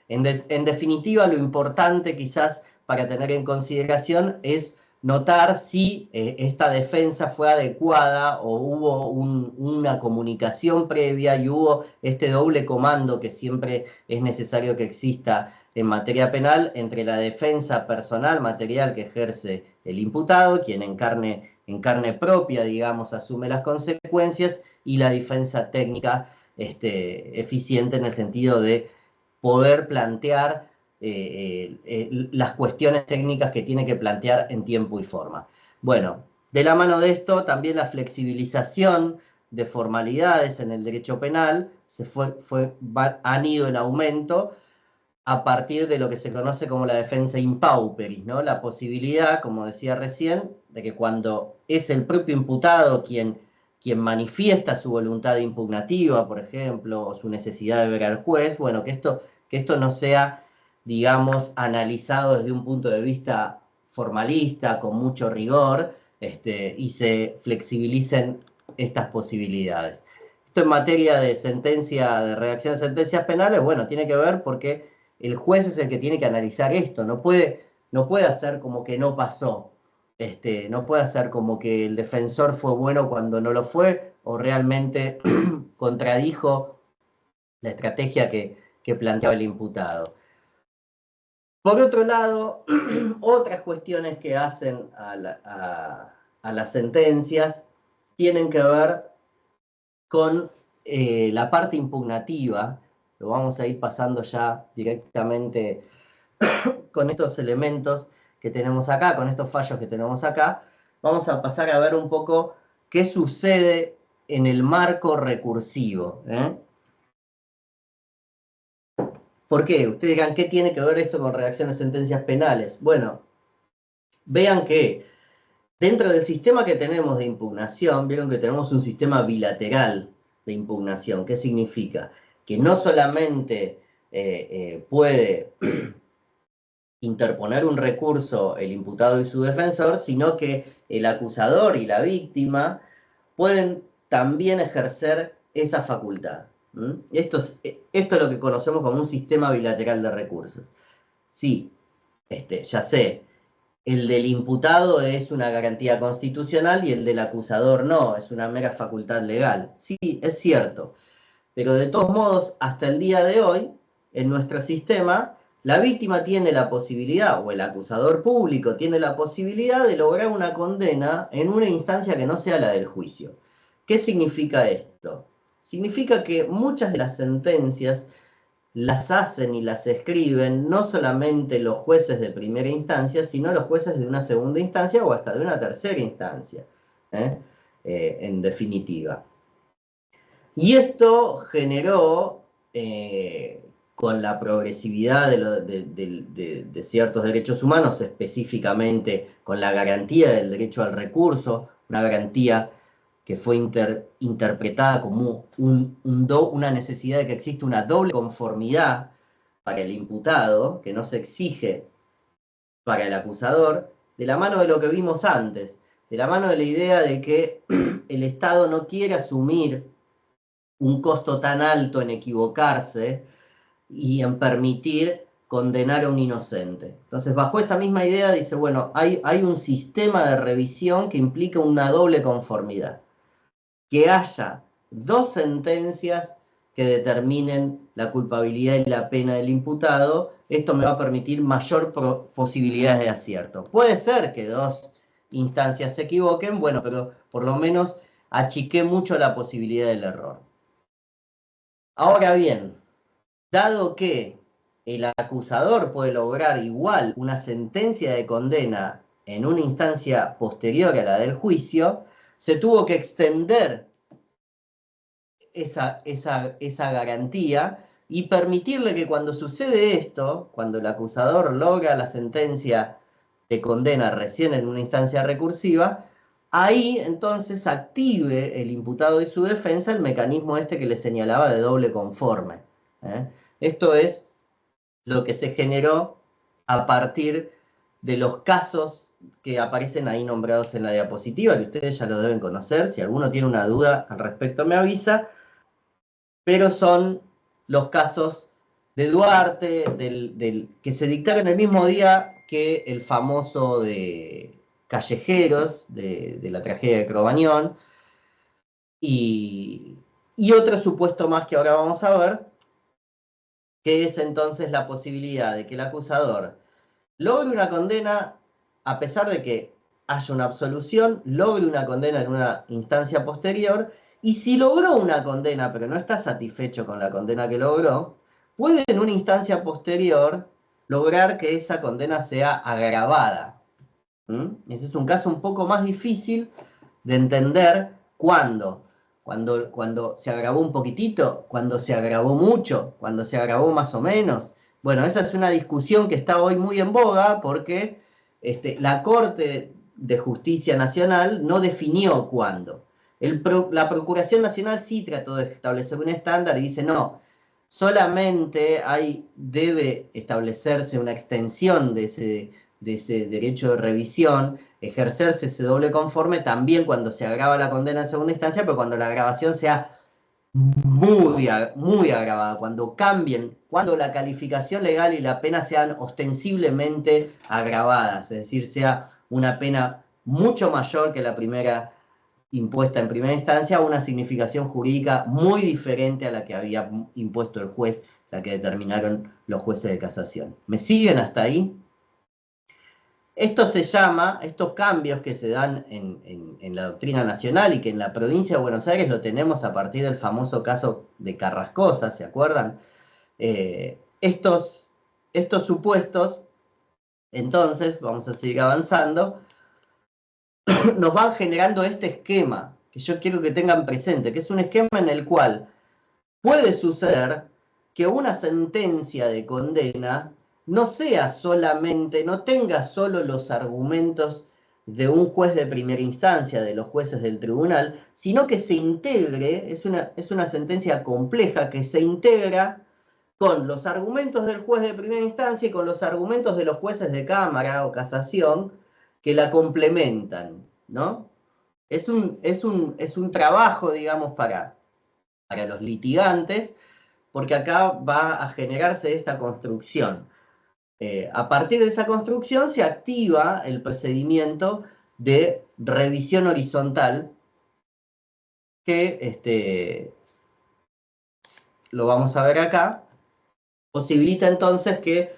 [SPEAKER 1] en definitiva, lo importante quizás para tener en consideración es notar si esta defensa fue adecuada o hubo una comunicación previa y hubo este doble comando que siempre es necesario que exista en materia penal entre la defensa personal material que ejerce el imputado, quien en carne propia, digamos, asume las consecuencias, y la defensa técnica eficiente en el sentido de poder plantear las cuestiones técnicas que tiene que plantear en tiempo y forma. Bueno, de la mano de esto, también la flexibilización de formalidades en el derecho penal han ido en aumento a partir de lo que se conoce como la defensa in pauperis, ¿no? La posibilidad, como decía recién, de que cuando es el propio imputado quien manifiesta su voluntad impugnativa, por ejemplo, o su necesidad de ver al juez, bueno, que esto no sea, digamos, analizado desde un punto de vista formalista, con mucho rigor, y se flexibilicen estas posibilidades. Esto en materia de sentencia, de redacción de sentencias penales, bueno, tiene que ver porque el juez es el que tiene que analizar esto, no puede hacer como que no pasó, no puede hacer como que el defensor fue bueno cuando no lo fue, o realmente contradijo la estrategia que planteaba el imputado. Por otro lado, otras cuestiones que hacen a las sentencias tienen que ver con la parte impugnativa. Lo vamos a ir pasando ya directamente con estos elementos que tenemos acá, con estos fallos que tenemos acá. Vamos a pasar a ver un poco qué sucede en el marco recursivo. ¿Por qué? Ustedes dirán, ¿qué tiene que ver esto con redacción de sentencias penales? Bueno, vean que dentro del sistema que tenemos de impugnación, vieron que tenemos un sistema bilateral de impugnación. ¿Qué significa? Que no solamente puede interponer un recurso el imputado y su defensor, sino que el acusador y la víctima pueden también ejercer esa facultad. Esto es lo que conocemos como un sistema bilateral de recursos. Sí, ya sé, el del imputado es una garantía constitucional y el del acusador no, es una mera facultad legal. Sí, es cierto, pero de todos modos, hasta el día de hoy, en nuestro sistema, la víctima tiene la posibilidad, o el acusador público tiene la posibilidad de lograr una condena en una instancia que no sea la del juicio. ¿Qué significa esto? Significa que muchas de las sentencias las hacen y las escriben no solamente los jueces de primera instancia, sino los jueces de una segunda instancia o hasta de una tercera instancia, en definitiva. Y esto generó, con la progresividad de ciertos derechos humanos, específicamente con la garantía del derecho al recurso, una garantía que fue interpretada como una necesidad de que existe una doble conformidad para el imputado, que no se exige para el acusador, de la mano de lo que vimos antes, de la mano de la idea de que el Estado no quiere asumir un costo tan alto en equivocarse y en permitir condenar a un inocente. Entonces, bajo esa misma idea, dice, bueno, hay un sistema de revisión que implica una doble conformidad. Que haya dos sentencias que determinen la culpabilidad y la pena del imputado, esto me va a permitir mayor posibilidades de acierto. Puede ser que 2 instancias se equivoquen, bueno, pero por lo menos achiqué mucho la posibilidad del error. Ahora bien, dado que el acusador puede lograr igual una sentencia de condena en una instancia posterior a la del juicio, se tuvo que extender esa garantía y permitirle que cuando sucede esto, cuando el acusador logra la sentencia de condena recién en una instancia recursiva, ahí entonces active el imputado y su defensa el mecanismo este que le señalaba de doble conforme. Esto es lo que se generó a partir de los casos que aparecen ahí nombrados en la diapositiva, que ustedes ya lo deben conocer. Si alguno tiene una duda al respecto me avisa. Pero son los casos de Duarte, que se dictaron el mismo día que el famoso de Callejeros, de la tragedia de Cromañón, y otro supuesto más que ahora vamos a ver, que es entonces la posibilidad de que el acusador logre una condena, a pesar de que haya una absolución, logre una condena en una instancia posterior, y si logró una condena, pero no está satisfecho con la condena que logró, puede en una instancia posterior lograr que esa condena sea agravada. Ese es un caso un poco más difícil de entender. Cuando se agravó un poquitito, cuando se agravó mucho, cuando se agravó más o menos. Bueno, esa es una discusión que está hoy muy en boga porque la Corte de Justicia Nacional no definió cuándo. La Procuración Nacional sí trató de establecer un estándar y dice no, solamente debe establecerse una extensión de ese derecho de revisión, ejercerse ese doble conforme también cuando se agrava la condena en segunda instancia, pero cuando la agravación sea muy agravada, cuando cambien, cuando la calificación legal y la pena sean ostensiblemente agravadas, es decir, sea una pena mucho mayor que la primera impuesta en primera instancia, una significación jurídica muy diferente a la que había impuesto el juez, la que determinaron los jueces de casación. ¿Me siguen hasta ahí? Esto se llama, estos cambios que se dan en la doctrina nacional y que en la provincia de Buenos Aires lo tenemos a partir del famoso caso de Carrascosa, ¿se acuerdan? Estos supuestos, entonces, vamos a seguir avanzando, nos van generando este esquema que yo quiero que tengan presente, que es un esquema en el cual puede suceder que una sentencia de condena no sea solamente, no tenga solo los argumentos de un juez de primera instancia, de los jueces del tribunal, sino que se integre, es una sentencia compleja que se integra con los argumentos del juez de primera instancia y con los argumentos de los jueces de cámara o casación que la complementan, ¿no? Es un trabajo, digamos, para los litigantes, porque acá va a generarse esta construcción. A partir de esa construcción se activa el procedimiento de revisión horizontal que lo vamos a ver acá. Posibilita entonces que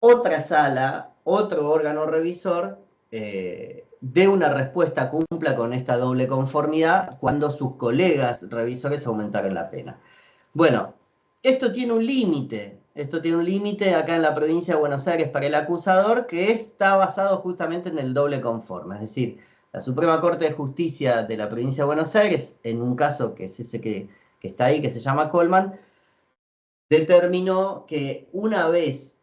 [SPEAKER 1] otra sala, otro órgano revisor, dé una respuesta, cumpla con esta doble conformidad cuando sus colegas revisores aumentaron la pena. Bueno, esto tiene un límite. Esto tiene un límite acá en la provincia de Buenos Aires para el acusador que está basado justamente en el doble conforme. Es decir, la Suprema Corte de Justicia de la provincia de Buenos Aires, en un caso que es ese que está ahí, que se llama Colman, determinó que una vez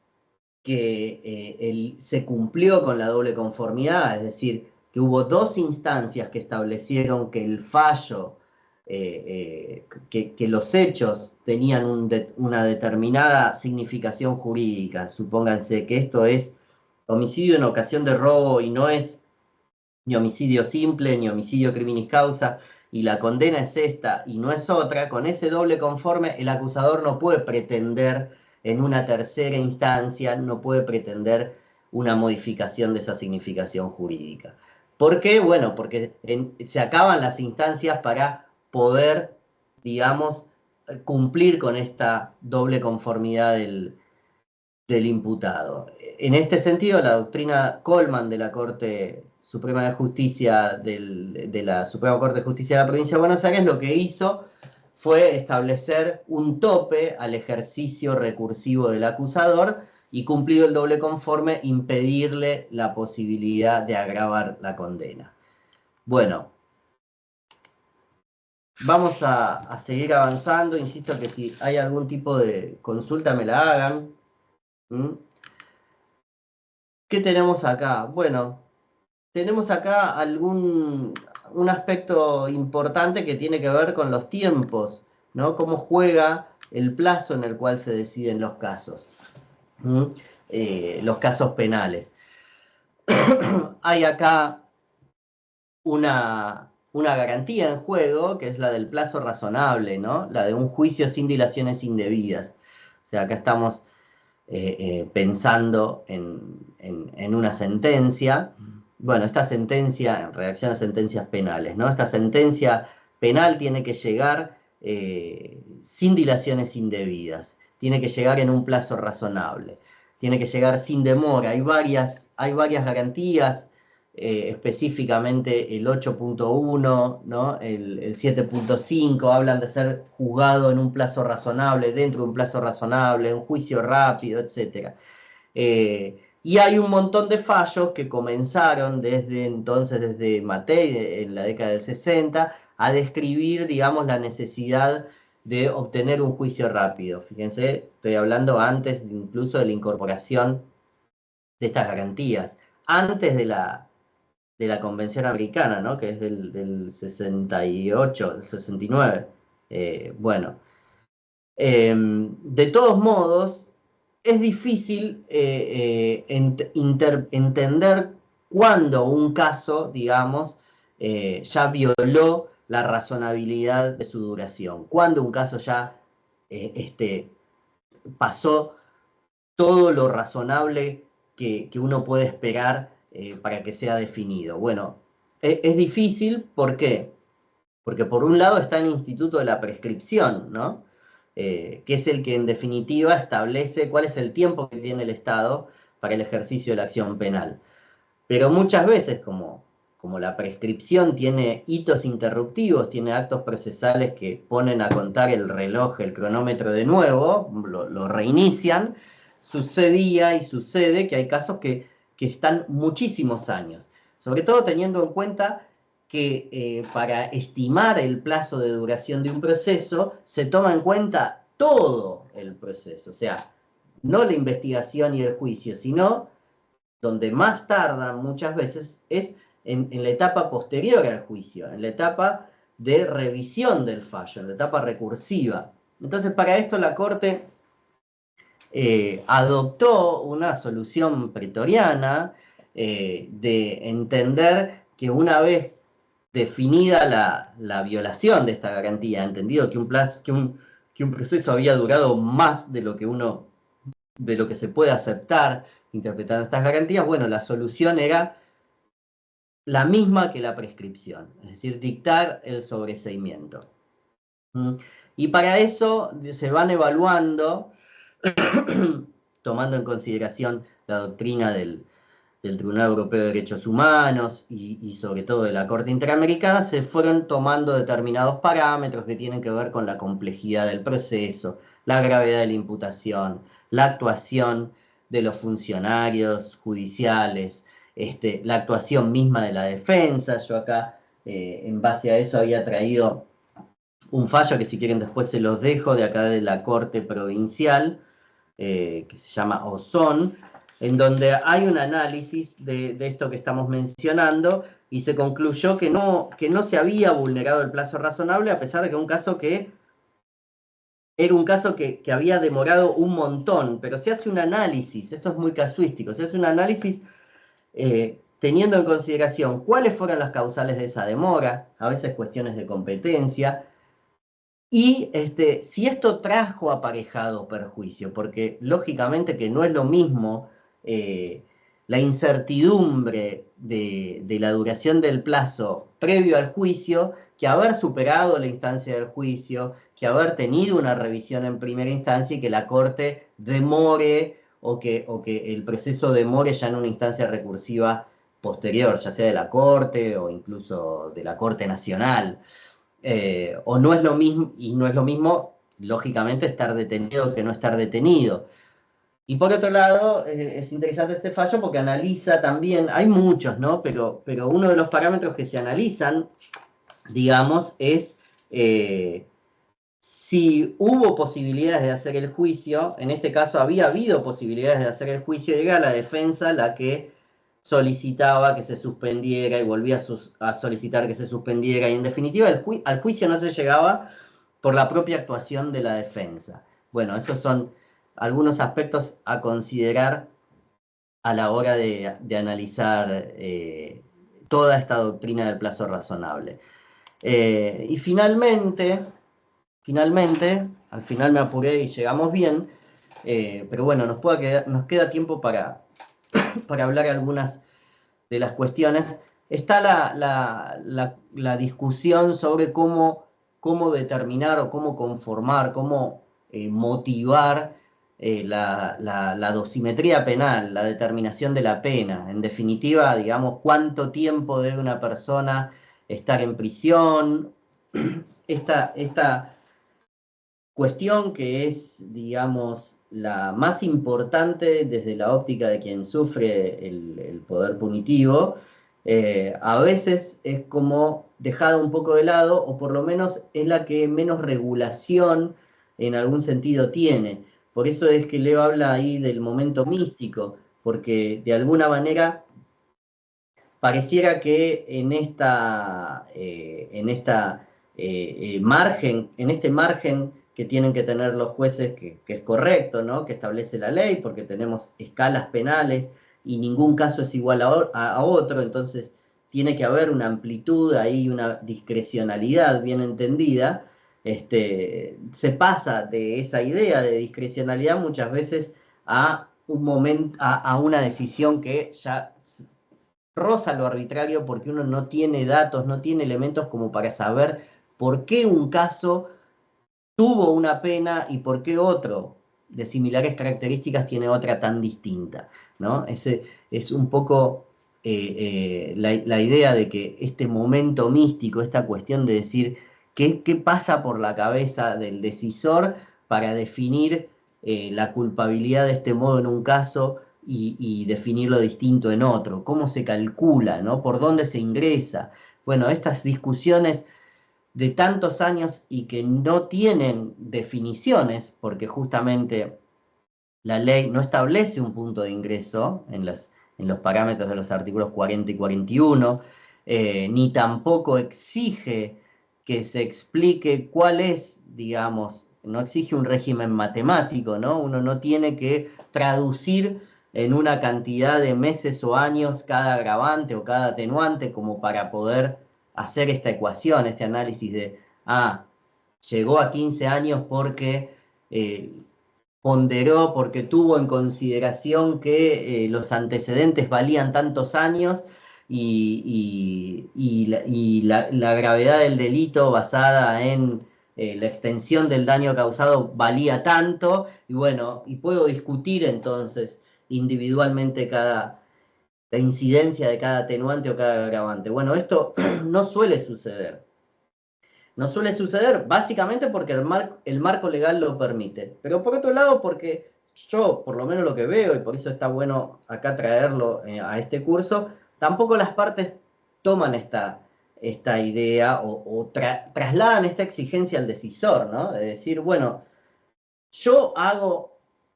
[SPEAKER 1] que se cumplió con la doble conformidad, es decir, que hubo 2 instancias que establecieron que el fallo, que los hechos tenían una determinada significación jurídica. Supónganse que esto es homicidio en ocasión de robo y no es ni homicidio simple, ni homicidio criminis causa, y la condena es esta y no es otra. Con ese doble conforme el acusador no puede pretender en una tercera instancia, no puede pretender una modificación de esa significación jurídica. ¿Por qué? Bueno, porque se acaban las instancias para poder, digamos, cumplir con esta doble conformidad del imputado. En este sentido, la doctrina Coleman de la Corte Suprema de Justicia de la Suprema Corte de Justicia de la Provincia de Buenos Aires lo que hizo fue establecer un tope al ejercicio recursivo del acusador y, cumplido el doble conforme, impedirle la posibilidad de agravar la condena. Bueno, vamos a seguir avanzando. Insisto que si hay algún tipo de consulta me la hagan. ¿Qué tenemos acá? Bueno, tenemos acá un aspecto importante que tiene que ver con los tiempos, ¿no? Cómo juega el plazo en el cual se deciden los casos, los casos penales. Hay acá una garantía en juego, que es la del plazo razonable, ¿no? La de un juicio sin dilaciones indebidas. O sea, acá estamos pensando en una sentencia. Bueno, esta sentencia, en reacción a sentencias penales, ¿no? Esta sentencia penal tiene que llegar sin dilaciones indebidas, tiene que llegar en un plazo razonable, tiene que llegar sin demora. Hay varias garantías, específicamente el 8.1, ¿no? El 7.5, hablan de ser juzgado en un plazo razonable, dentro de un plazo razonable, un juicio rápido, etc. Y hay un montón de fallos que comenzaron desde entonces, desde Matei, en la década del 60, a describir, digamos, la necesidad de obtener un juicio rápido. Fíjense, estoy hablando antes incluso de la incorporación de estas garantías, antes de la Convención Americana, ¿no? Que es del 68, del 69. Bueno, de todos modos, es difícil entender cuándo un caso, digamos, ya violó la razonabilidad de su duración, cuándo un caso ya pasó todo lo razonable que uno puede esperar para que sea definido. Bueno, es difícil, ¿por qué? Porque por un lado está el instituto de la prescripción, ¿no? Que es el que en definitiva establece cuál es el tiempo que tiene el Estado para el ejercicio de la acción penal. Pero muchas veces, como la prescripción tiene hitos interruptivos, tiene actos procesales que ponen a contar el reloj, el cronómetro de nuevo, lo reinician, sucedía y sucede que hay casos que están muchísimos años. Sobre todo teniendo en cuenta que para estimar el plazo de duración de un proceso se toma en cuenta todo el proceso, o sea, no la investigación y el juicio, sino donde más tardan muchas veces es en la etapa posterior al juicio, en la etapa de revisión del fallo, en la etapa recursiva. Entonces, para esto la Corte adoptó una solución pretoriana de entender que una vez definida la violación de esta garantía, entendido que un proceso había durado más de lo que se puede aceptar interpretando estas garantías, bueno, la solución era la misma que la prescripción, es decir, dictar el sobreseimiento. Y para eso se van evaluando, tomando en consideración la doctrina del Tribunal Europeo de Derechos Humanos y sobre todo de la Corte Interamericana, se fueron tomando determinados parámetros que tienen que ver con la complejidad del proceso, la gravedad de la imputación, la actuación de los funcionarios judiciales, la actuación misma de la defensa. Yo acá, en base a eso, había traído un fallo que si quieren después se los dejo, de acá de la Corte Provincial, que se llama Ozón, en donde hay un análisis de esto que estamos mencionando y se concluyó que no se había vulnerado el plazo razonable, a pesar de que era un caso que había demorado un montón, pero se hace un análisis, esto es muy casuístico, se hace un análisis teniendo en consideración cuáles fueron las causales de esa demora, a veces cuestiones de competencia, y si esto trajo aparejado perjuicio, porque lógicamente que no es lo mismo la incertidumbre de la duración del plazo previo al juicio que haber superado la instancia del juicio, que haber tenido una revisión en primera instancia y que la Corte demore o que el proceso demore ya en una instancia recursiva posterior, ya sea de la Corte o incluso de la Corte Nacional. O no es lo mismo, y no es lo mismo, lógicamente, estar detenido que no estar detenido. Y por otro lado, es interesante este fallo porque analiza también, hay muchos, ¿no? Pero uno de los parámetros que se analizan, digamos, es si hubo posibilidades de hacer el juicio. En este caso había habido posibilidades de hacer el juicio, y era la defensa la que solicitaba que se suspendiera y volvía a solicitar que se suspendiera, y en definitiva al juicio no se llegaba por la propia actuación de la defensa. Bueno, esos son algunos aspectos a considerar a la hora de analizar toda esta doctrina del plazo razonable. Y finalmente, al final me apuré y llegamos bien, pero bueno, nos queda tiempo para hablar algunas de las cuestiones. Está la discusión sobre cómo determinar o cómo conformar, cómo motivar la dosimetría penal, la determinación de la pena. En definitiva, digamos, cuánto tiempo debe una persona estar en prisión. Esta cuestión que es, digamos, la más importante desde la óptica de quien sufre el poder punitivo, a veces es como dejada un poco de lado, o por lo menos es la que menos regulación en algún sentido tiene. Por eso es que Leo habla ahí del momento místico, porque de alguna manera pareciera que en este margen que tienen que tener los jueces, que es correcto, ¿no? Que establece la ley, porque tenemos escalas penales y ningún caso es igual a otro, entonces tiene que haber una amplitud ahí, una discrecionalidad bien entendida. Se pasa de esa idea de discrecionalidad muchas veces a una decisión que ya roza lo arbitrario, porque uno no tiene datos, no tiene elementos como para saber por qué un caso tuvo una pena y por qué otro de similares características tiene otra tan distinta, ¿no? Ese es un poco la idea de que este momento místico, esta cuestión de decir qué pasa por la cabeza del decisor para definir la culpabilidad de este modo en un caso y definirlo distinto en otro, cómo se calcula, ¿no? Por dónde se ingresa. Bueno, estas discusiones de tantos años y que no tienen definiciones, porque justamente la ley no establece un punto de ingreso en los parámetros de los artículos 40 y 41, ni tampoco exige que se explique cuál es, digamos, no exige un régimen matemático, ¿no? Uno no tiene que traducir en una cantidad de meses o años cada agravante o cada atenuante como para poder hacer esta ecuación, este análisis de, llegó a 15 años porque ponderó, porque tuvo en consideración que los antecedentes valían tantos años y la gravedad del delito basada en la extensión del daño causado valía tanto, y bueno, y puedo discutir entonces individualmente la incidencia de cada atenuante o cada agravante. Bueno, esto no suele suceder. No suele suceder básicamente porque el marco legal lo permite. Pero por otro lado, porque yo, por lo menos lo que veo, y por eso está bueno acá traerlo a este curso, tampoco las partes toman esta idea o trasladan esta exigencia al decisor, ¿no? De decir, bueno, yo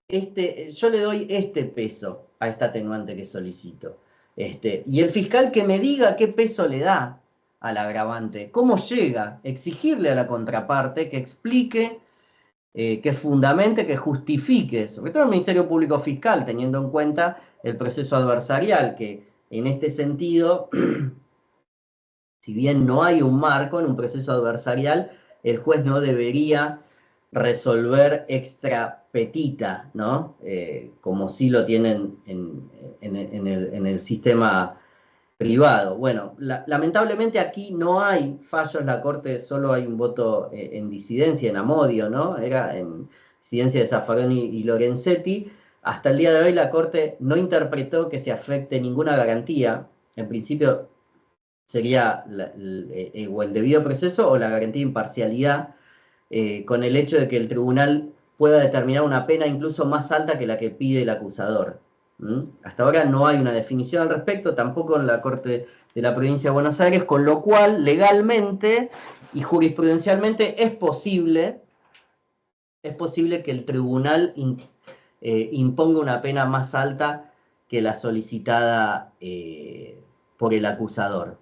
[SPEAKER 1] le doy este peso a esta atenuante que solicito. Y el fiscal que me diga qué peso le da al agravante, cómo llega, exigirle a la contraparte que explique, que fundamente, que justifique, sobre todo el Ministerio Público Fiscal, teniendo en cuenta el proceso adversarial, que en este sentido, si bien no hay un marco en un proceso adversarial, el juez no debería resolver extra petita, ¿no? Como sí lo tienen en el sistema privado. Bueno, lamentablemente aquí no hay fallos, la Corte solo hay un voto en disidencia, en Amodio, ¿no? Era en disidencia de Zaffaroni y Lorenzetti. Hasta el día de hoy la Corte no interpretó que se afecte ninguna garantía. En principio sería o el debido proceso o la garantía de imparcialidad, con el hecho de que el tribunal pueda determinar una pena incluso más alta que la que pide el acusador. Hasta ahora no hay una definición al respecto, tampoco en la Corte de la Provincia de Buenos Aires, con lo cual legalmente y jurisprudencialmente es posible que el tribunal imponga una pena más alta que la solicitada por el acusador.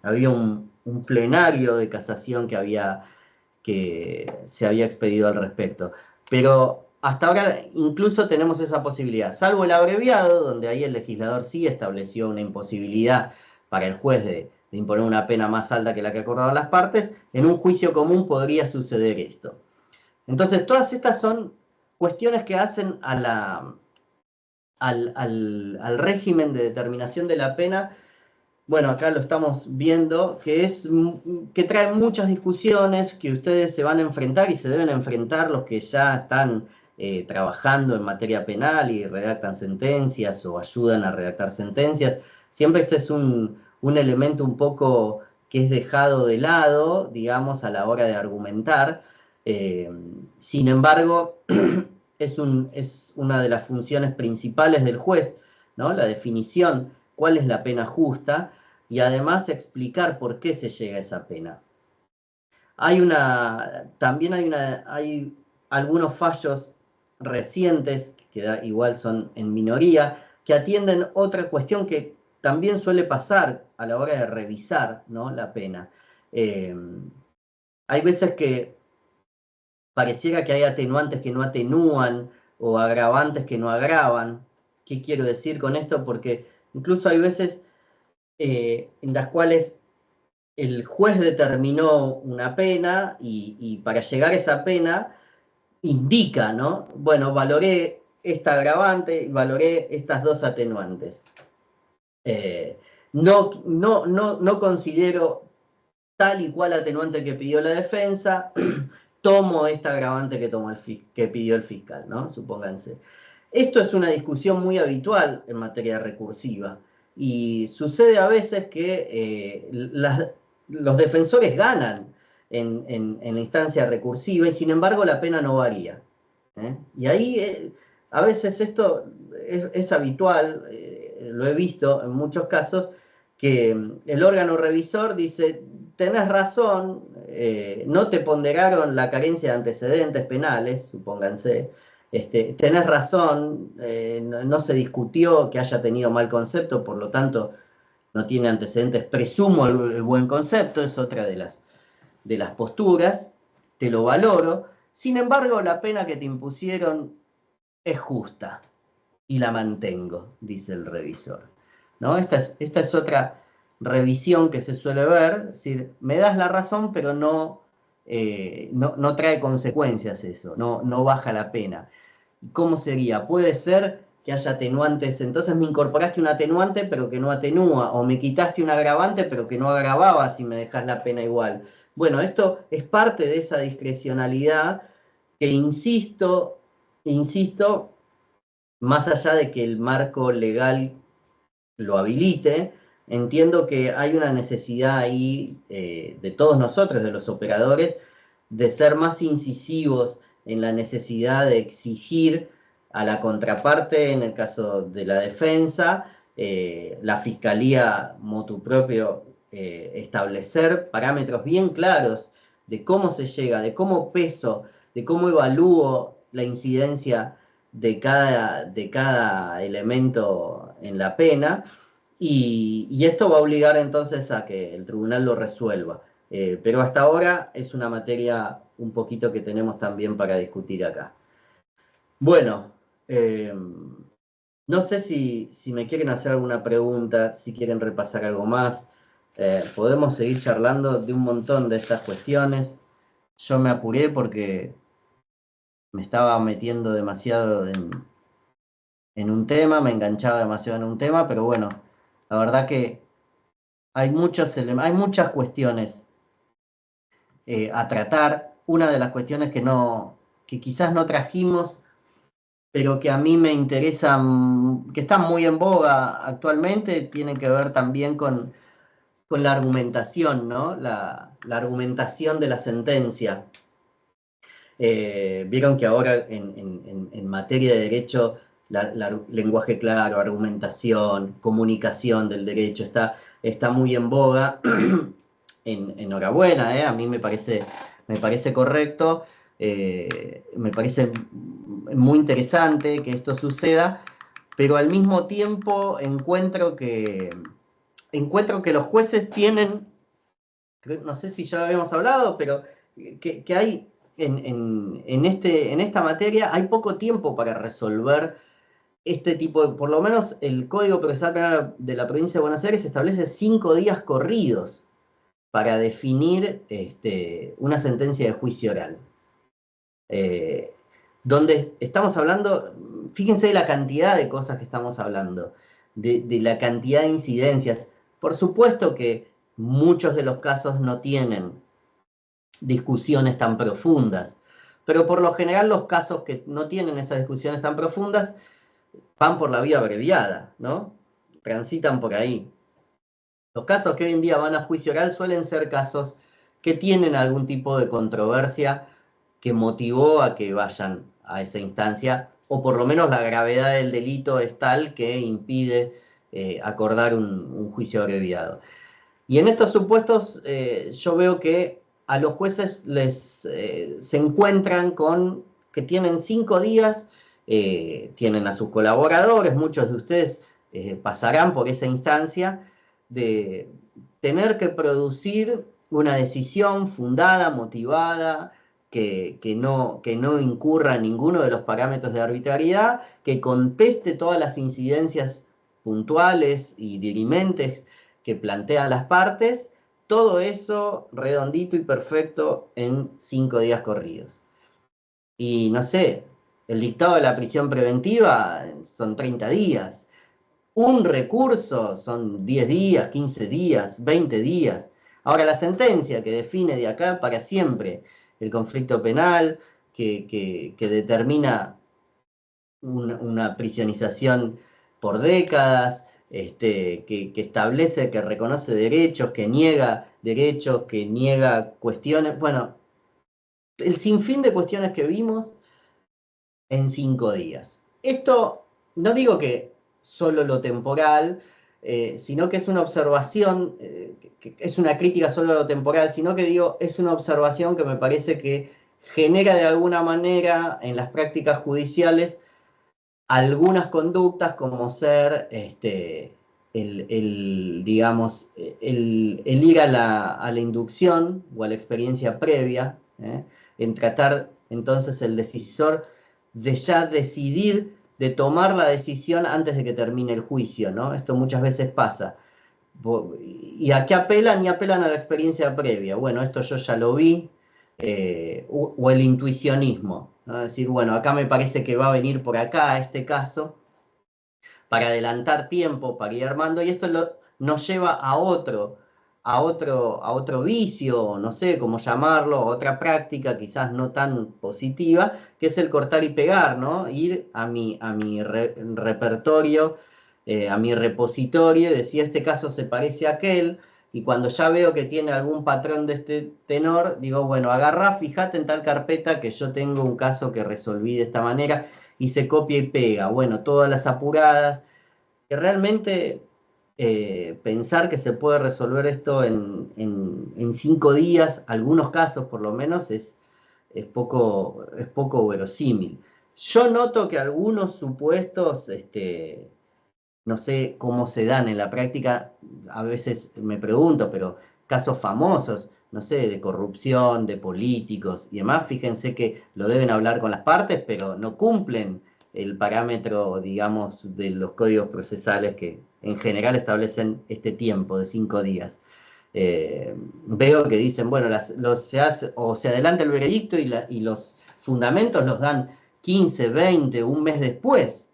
[SPEAKER 1] Había un plenario de casación que se había expedido al respecto. Pero hasta ahora incluso tenemos esa posibilidad, salvo el abreviado, donde ahí el legislador sí estableció una imposibilidad para el juez de imponer una pena más alta que la que acordaban las partes. En un juicio común podría suceder esto. Entonces, todas estas son cuestiones que hacen al régimen de determinación de la pena. Bueno, acá lo estamos viendo, que trae muchas discusiones que ustedes se van a enfrentar y se deben enfrentar los que ya están trabajando en materia penal y redactan sentencias o ayudan a redactar sentencias. Siempre este es un elemento un poco que es dejado de lado, digamos, a la hora de argumentar. Sin embargo, es una de las funciones principales del juez, ¿no? La definición, cuál es la pena justa, y además explicar por qué se llega a esa pena. También hay algunos fallos recientes, que igual son en minoría, que atienden otra cuestión que también suele pasar a la hora de revisar, ¿no?, la pena. Hay veces que pareciera que hay atenuantes que no atenúan o agravantes que no agravan. ¿Qué quiero decir con esto? Porque incluso hay veces en las cuales el juez determinó una pena y para llegar a esa pena indica, ¿no? Bueno, valoré esta agravante y valoré estas dos atenuantes. No considero tal y cual atenuante que pidió la defensa, tomo esta agravante que pidió el fiscal, ¿no? Supónganse. Esto es una discusión muy habitual en materia recursiva y sucede a veces que los defensores ganan en la instancia recursiva y sin embargo la pena no varía. Y ahí a veces esto es habitual, lo he visto en muchos casos, que el órgano revisor dice: tenés razón, no te ponderaron la carencia de antecedentes penales, supónganse, tenés razón, no se discutió que haya tenido mal concepto, por lo tanto no tiene antecedentes, presumo el buen concepto, es otra de las posturas, te lo valoro. Sin embargo, la pena que te impusieron es justa y la mantengo, dice el revisor, ¿no? Esta es otra revisión que se suele ver, es decir, me das la razón, pero no trae consecuencias eso, no baja la pena. ¿Y cómo sería? Puede ser que haya atenuantes, entonces me incorporaste un atenuante pero que no atenúa, o me quitaste un agravante pero que no agravaba si me dejas la pena igual. Bueno, esto es parte de esa discrecionalidad que insisto, más allá de que el marco legal lo habilite, entiendo que hay una necesidad ahí de todos nosotros, de los operadores, de ser más incisivos en la necesidad de exigir a la contraparte, en el caso de la defensa, la fiscalía motu propio, establecer parámetros bien claros de cómo se llega, de cómo peso, de cómo evalúo la incidencia de cada elemento en la pena, y esto va a obligar entonces a que el tribunal lo resuelva. Pero hasta ahora es una materia un poquito que tenemos también para discutir acá. Bueno, no sé si me quieren hacer alguna pregunta, si quieren repasar algo más. Podemos seguir charlando de un montón de estas cuestiones. Yo me apuré porque me estaba metiendo demasiado en un tema, me enganchaba demasiado en un tema, pero bueno, La verdad que hay muchas cuestiones a tratar. Una de las cuestiones que quizás no trajimos, pero que a mí me interesan, que están muy en boga actualmente, tienen que ver también con la argumentación, ¿no? La argumentación de la sentencia. Vieron que ahora en materia de derecho, lenguaje claro, argumentación, comunicación del derecho está muy en boga. Enhorabuena, a mí me parece correcto, me parece muy interesante que esto suceda, pero al mismo tiempo encuentro que los jueces tienen, no sé si ya lo habíamos hablado, pero que hay en esta materia hay poco tiempo para resolver este tipo de, por lo menos el Código Procesal Penal de la Provincia de Buenos Aires establece 5 días corridos para definir una sentencia de juicio oral. Donde estamos hablando, fíjense de la cantidad de cosas que estamos hablando, de la cantidad de incidencias. Por supuesto que muchos de los casos no tienen discusiones tan profundas, pero por lo general los casos que no tienen esas discusiones tan profundas van por la vía abreviada, ¿no? Transitan por ahí. Los casos que hoy en día van a juicio oral suelen ser casos que tienen algún tipo de controversia que motivó a que vayan a esa instancia, o por lo menos la gravedad del delito es tal que impide acordar un juicio abreviado. Y en estos supuestos yo veo que a los jueces se encuentran con que tienen 5 días, tienen a sus colaboradores, muchos de ustedes pasarán por esa instancia de tener que producir una decisión fundada, motivada, que no incurra en ninguno de los parámetros de arbitrariedad, que conteste todas las incidencias puntuales y dirimentes que plantean las partes, todo eso redondito y perfecto en 5 días corridos. Y no sé, el dictado de la prisión preventiva son 30 días. Un recurso son 10 días, 15 días, 20 días. Ahora, la sentencia que define de acá para siempre el conflicto penal, que determina una prisionización por décadas, que establece, que reconoce derechos, que niega derechos, que niega cuestiones. Bueno, el sinfín de cuestiones que vimos en 5 días. Esto, no digo que solo lo temporal, sino que es una observación, que es una crítica solo a lo temporal, sino que digo, es una observación que me parece que genera de alguna manera en las prácticas judiciales algunas conductas como ser digamos, el ir a la inducción o a la experiencia previa, en tratar entonces el decisor de ya decidir, de tomar la decisión antes de que termine el juicio, ¿no? Esto muchas veces pasa. ¿Y a qué apelan? Y apelan a la experiencia previa. Bueno, esto yo ya lo vi, o el intuicionismo, ¿no? Decir, bueno, acá me parece que va a venir por acá este caso, para adelantar tiempo, para ir armando, y esto nos lleva a otro vicio, no sé cómo llamarlo, otra práctica quizás no tan positiva, que es el cortar y pegar, ¿no? Ir a mi repertorio, a mi repositorio, y decir, este caso se parece a aquel, y cuando ya veo que tiene algún patrón de este tenor, digo, bueno, agarrá, fíjate en tal carpeta que yo tengo un caso que resolví de esta manera, y se copia y pega. Bueno, todas las apuradas, que realmente pensar que se puede resolver esto en 5 días, algunos casos por lo menos, es poco verosímil. Yo noto que algunos supuestos, no sé cómo se dan en la práctica, a veces me pregunto, pero casos famosos, no sé, de corrupción, de políticos y demás, fíjense que lo deben hablar con las partes, pero no cumplen el parámetro, digamos, de los códigos procesales que en general establecen este tiempo de 5 días. Veo que dicen, bueno, se adelanta el veredicto y los fundamentos los dan 15, 20, un mes después.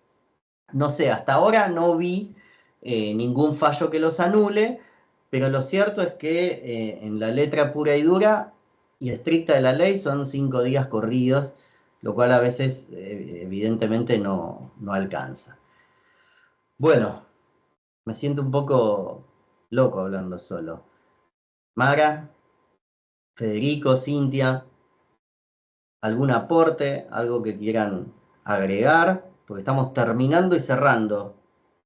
[SPEAKER 1] No sé, hasta ahora no vi ningún fallo que los anule, pero lo cierto es que en la letra pura y dura y estricta de la ley son 5 días corridos, lo cual a veces evidentemente no alcanza. Bueno, me siento un poco loco hablando solo. Mara, Federico, Cintia, ¿algún aporte? ¿Algo que quieran agregar? Porque estamos terminando y cerrando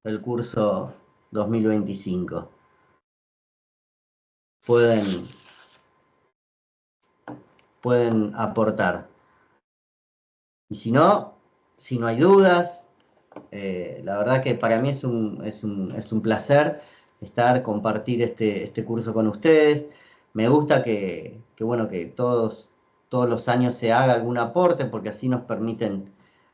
[SPEAKER 1] el curso 2025. Pueden aportar. Y si no hay dudas, la verdad que para mí es un placer compartir este curso con ustedes. Me gusta bueno, que todos los años se haga algún aporte, porque así nos permiten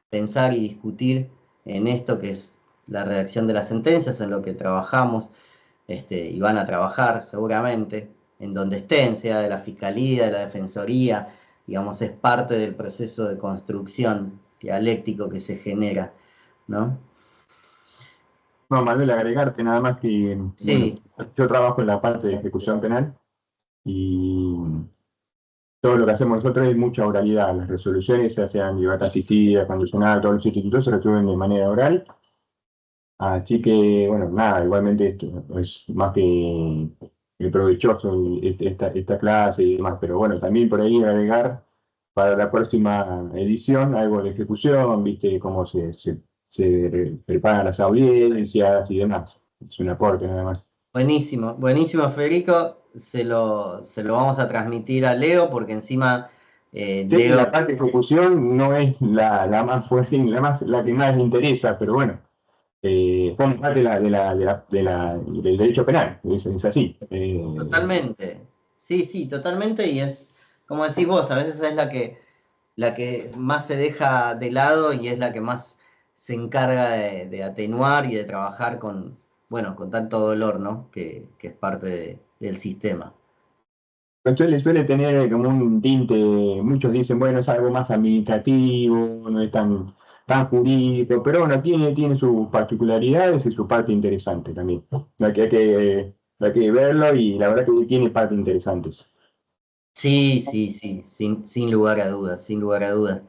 [SPEAKER 1] pensar y discutir en esto que es la redacción de las sentencias, en lo que trabajamos, y van a trabajar seguramente, en donde estén, sea de la Fiscalía, de la Defensoría, digamos, es parte del proceso de construcción dialéctico que se genera, ¿no?
[SPEAKER 6] No, Manuel, agregarte nada más que,
[SPEAKER 1] Sí.
[SPEAKER 6] bueno, yo trabajo en la parte de ejecución penal y todo lo que hacemos nosotros es mucha oralidad. Las resoluciones, ya sean libertad asistida, condicional, todos los institutos se resuelven de manera oral. Así que, bueno, nada, igualmente esto es más que provechoso esta clase y demás, pero bueno, también por ahí agregar para la próxima edición algo de ejecución, viste cómo se preparan las audiencias y demás. Es un aporte nada más.
[SPEAKER 1] Buenísimo, buenísimo, Federico. Se lo vamos a transmitir a Leo, porque encima
[SPEAKER 6] Sé que
[SPEAKER 1] Leo...
[SPEAKER 6] la parte de ejecución no es la más fuerte, la que más le interesa, pero bueno, forma parte del derecho penal, es así.
[SPEAKER 1] Totalmente. Sí, totalmente. Y es, como decís vos, a veces es la que más se deja de lado y es la que más se encarga de atenuar y de trabajar con, bueno, con tanto dolor, ¿no? Que es parte del sistema.
[SPEAKER 6] Suele tener como un tinte, muchos dicen, bueno, es algo más administrativo, no es tan jurídico, pero bueno, tiene sus particularidades y su parte interesante también. Hay que verlo y la verdad que tiene partes interesantes.
[SPEAKER 1] Sí, sin lugar a dudas, sin lugar a dudas.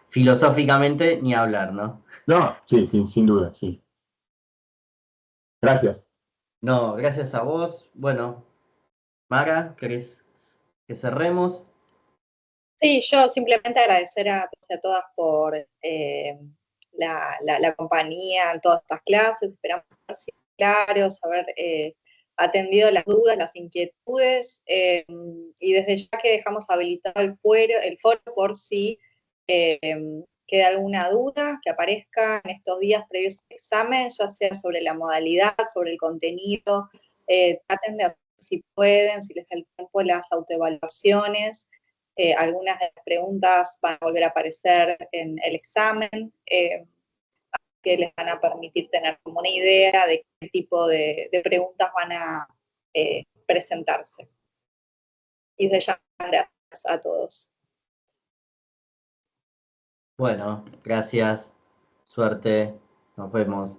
[SPEAKER 1] Filosóficamente, ni hablar, ¿no?
[SPEAKER 6] No, sí, sin duda, sí. Gracias.
[SPEAKER 1] No, gracias a vos. Bueno, Mara, ¿querés que cerremos?
[SPEAKER 3] Sí, yo simplemente agradecer a todos y a todas por la compañía en todas estas clases. Esperamos haber sido claros, haber atendido las dudas, las inquietudes, y desde ya que dejamos habilitado el foro por si queda alguna duda que aparezca en estos días previos al examen, ya sea sobre la modalidad, sobre el contenido. Traten de hacer, si pueden, si les da el tiempo, las autoevaluaciones. Algunas de las preguntas van a volver a aparecer en el examen, que les van a permitir tener como una idea de qué tipo de preguntas van a presentarse. Y desde ya, gracias a todos.
[SPEAKER 1] Bueno, gracias. Suerte. Nos vemos.